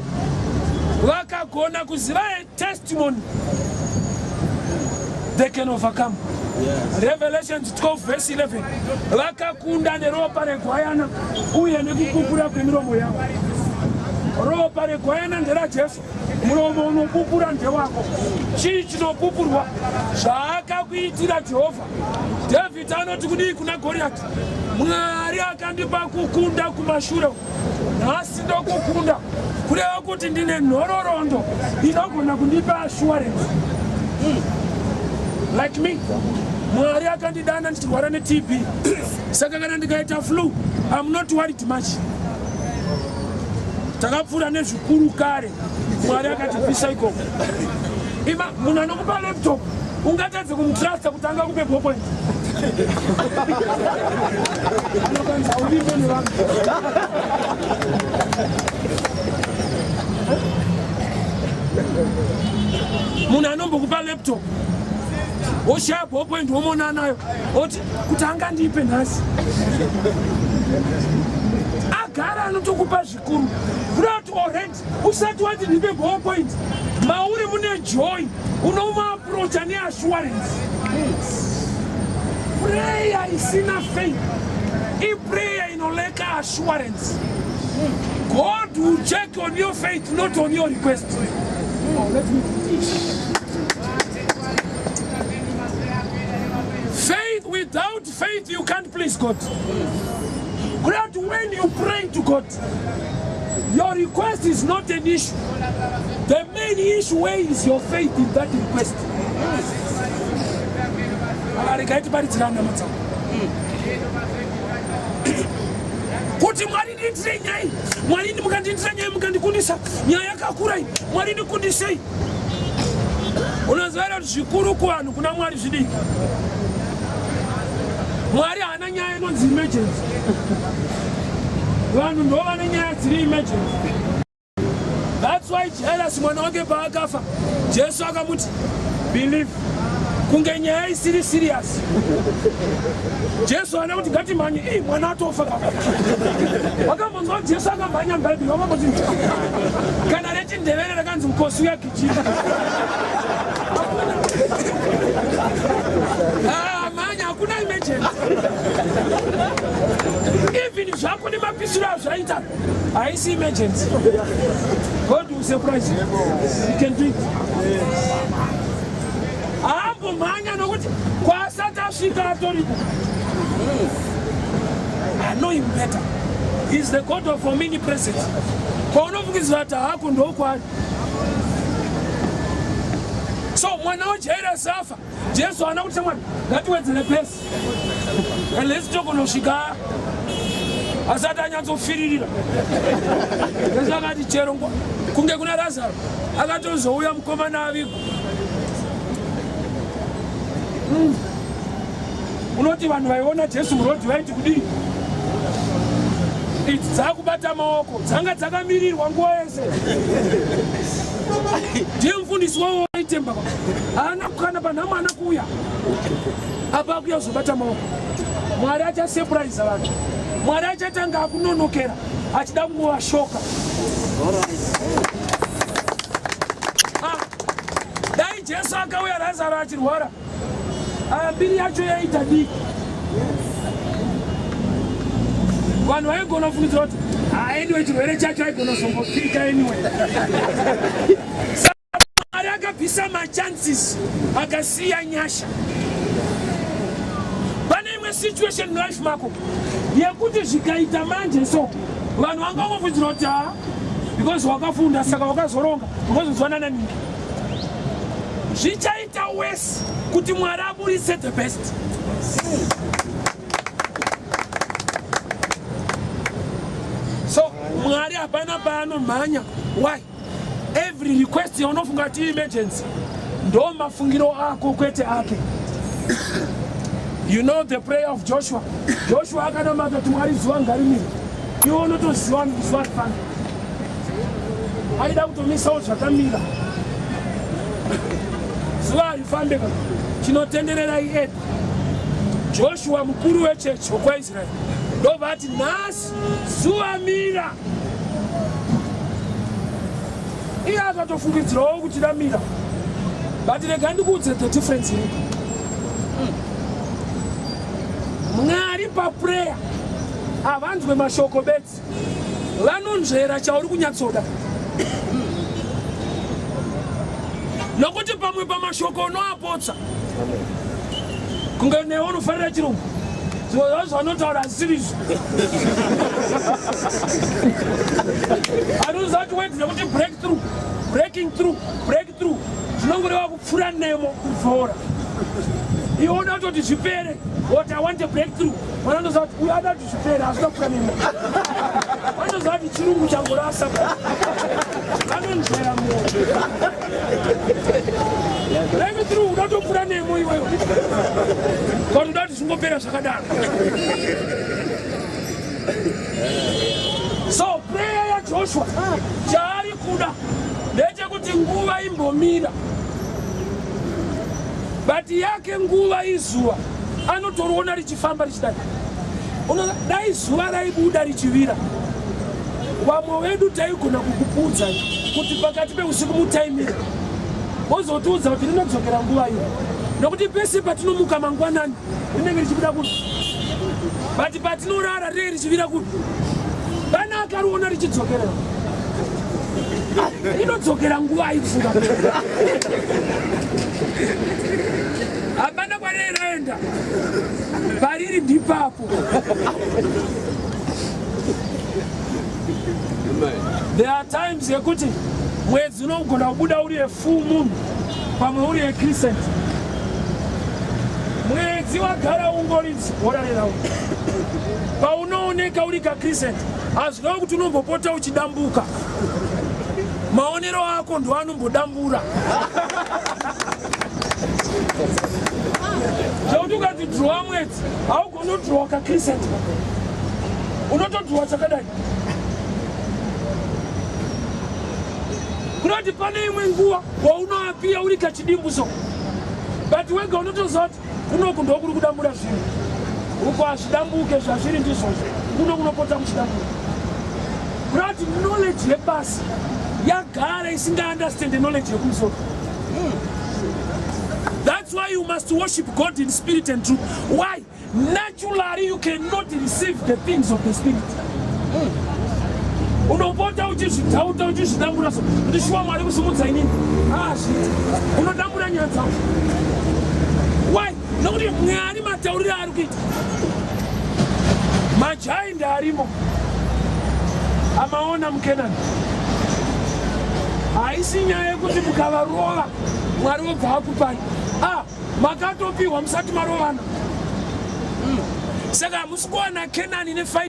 vakagona kuziva a testimony they can overcome. Revelation 12 verse 11 vakakunda neropa regwayana uye nekupupura kwemiromo yavo. Ropa regwayana nderaJesu, muromo unopupura ndewako. Chii chinopupurwa zvaakakuitira Jehovha. David anoti kudii kuna Goliath, Mwari akandipa kukunda kumashure, nhasi ndokukunda, kureva kuti ndine nhororondo inogona kundipa assurance. Like me, Mwari akandidana ndichirwara neTB, saka kana ndikaita flu, I'm not worried much. Takapfura nezvikuru kare, Mwari akatipisa ikoko. Ima munhu anokupa laptop ungatadze kumutrasta kuti angakupe ballpoint. Anokanza ulipe nevanhu. Munhu anombokupa laptop oshaya ballpoint womona nayo oti kuti angandipe nhasi. Agara anotokupa zvikuru kuti already usati wati ndipe ballpoint mauri mune joy unomuapproacha neassurance. Prayer isina faith prayer inoleka assurance. God will check on your faith, not on your request. Let me teach. Faith, without faith you can't please God. But when you pray to God, your request is not an issue. The main issue is your faith in that request. Kuti Mwari nditire nyai, Mwari mukanditira nyai mukandikundisa, nyaya yakakura iyi, Mwari ndikundisei. Unoziva kuti zvikuru kuvanhu kuna Mwari zvidiki. Mwari haana nyaya inonzi emergency. Vanhu ndo vane nyaya dziri emergency. That's why Jairus mwana wake paakafa, Jesu akamuti believe. Kunge nyaya isiri serious. Jesu ana kuti ngatimhanye, mwana atofa kaka. Wakambonzwa Jesu akamhanya mubhaibheri, wakamboti kana reti ndevere rakanzi mukosi uyagijima. Mhanya hakuna emergency. Even zvako nemapisiro azvaita haisi emergency. God will surprise you. You can do it. Mhanya nokuti kwasati asvika atoripo. I know him better. He's the God of omnipresence. Paunofungidzira kuti hako ndokwari. So mwana waJairus afa, Jesu ana kuti mwana ngatiwedzere pesi. Let's tokonosvika asati anyatsofiririra. Jesu akati chero kunge kuna Lazaro akatozouya mukomana avigwa. Unoti vanhu vaiona Jesu murodhi vaiti kudii? Idzi dzakubata maoko, dzanga dzakamirirwa nguva yese. Ndiye mufundisi wavo waitemba kwa. Haana kukana panhama haana kuuya. Apa akuya kuzobata maoko. Mwari achasurprise vanhu. Mwari achatanga akunonokera achida kungovashoka. Dai Jesu akauya Lazaro achirwara. Mbiri yacho yaita diki. Vanhu vaigona kufungidzira kuti anyway chirwere chacho aigona kuzombofika anyway. Saka Mwari akabvisa machances akasiya nyasha. Pane imwe situation life mako yekuti zvikaita manje so vanhu vangangofungidzira kuti because wakafunda saka wakazoronga because uzwanana nini zvichaita wese kuti Mwari aburitse the best. So Mwari hapana paanomhanya. Why? Every request yaunofunga kuti emergency ndo mafungiro ako kwete ake. You know the prayer of Joshua. Joshua akanamata kuti Mwari zuva ngarimire. Iwe unotoziva zuva rifana. Aida kutomisawo zvakamira. Zuva rifambe chinotenderera iye. Joshua mukuru wechechi wekwaIsraeri ndobva ati nhasi zuva mira. Iye akatofungidzirawo kuti ramira. But rega ndikuudze the difference here. Mwari paprayer havanzwe mashoko bedzi, vanonzvera chauri kunyatsoda. Nokuti pamwe pamashoko unoapotsa kunge newe unofarira chirungu zvimwe zvanotaura zvisizvo. Anoziva kuti wedzira kuti breakthrough zvinongoreva kupfuura nemo kuvhora. Iwe unoda kutoti zvipere what I want a breakthrough. Vanondoziva kuti uyo ada kuti zvipere asina kupfuura nemo. Vanondoziva kuti chirungu changorasa vanonzvera moyo. Breakthrough unotopfuura nemo iwewe kuti uda kuti zvingopera zvakadaro. So prayer yaJoshua chaari kuda ndechekuti nguva imbomira, but yake nguva izuva anotoriona richifamba richidai. Dai zuva raibuda richivira, vamwe vedu taigona kukupudza kuti pakati peusiku mutaimira wozotiudza kuti rinodzokera nguva iyo, nokuti pese patinomuka mangwanani rinenge richivira kuti, but patinorara rinenge richivira kuti. Vana akariona richidzokera rinodzokera nguva aifunga. Hapana kwariraenda pariri ndipapo. There are times yekuti mwedzi unogona kubuda uri full moon pamwe uri crescent. Mwedzi wagara ungoridzi worarerawo. Paunooneka uri crescent hazvina kuti unombopota uchidambuka. Maonero ako ndo anombodambura. Zvauti ukati dhirowa mwedzi haugoni kudhirowa crescent, unotodhirowa chakadai. Kunoti pane imwe nguva waunoapia uri kachidimbuso, but wega unotoziva kuti kunoku ndo kuri kudambura zvinhu. Uko hazvidambuke zvazviri ndizvozvo, kuno kunopota kuchidambuka. Kunoti knowledge yebasi yagara isinga-understand knowledge yekumusoro. That's why you must worship God in spirit and truth. Why? Naturally you cannot receive the things of the spirit. Unopota uchizvidhauta uchizvidambura so kuti shuwa Mwari kusimudza inini hazviti unodambura nyaya dzavo. Why? Nokuti Mwari matauriro ari kuita majaindi arimo amaona muKenani. Haisi nyaya yekuti mukavarova Mwari wobva akupai. Makatopiwa musati marovana. Saka hamusi kuwana Kenani ne5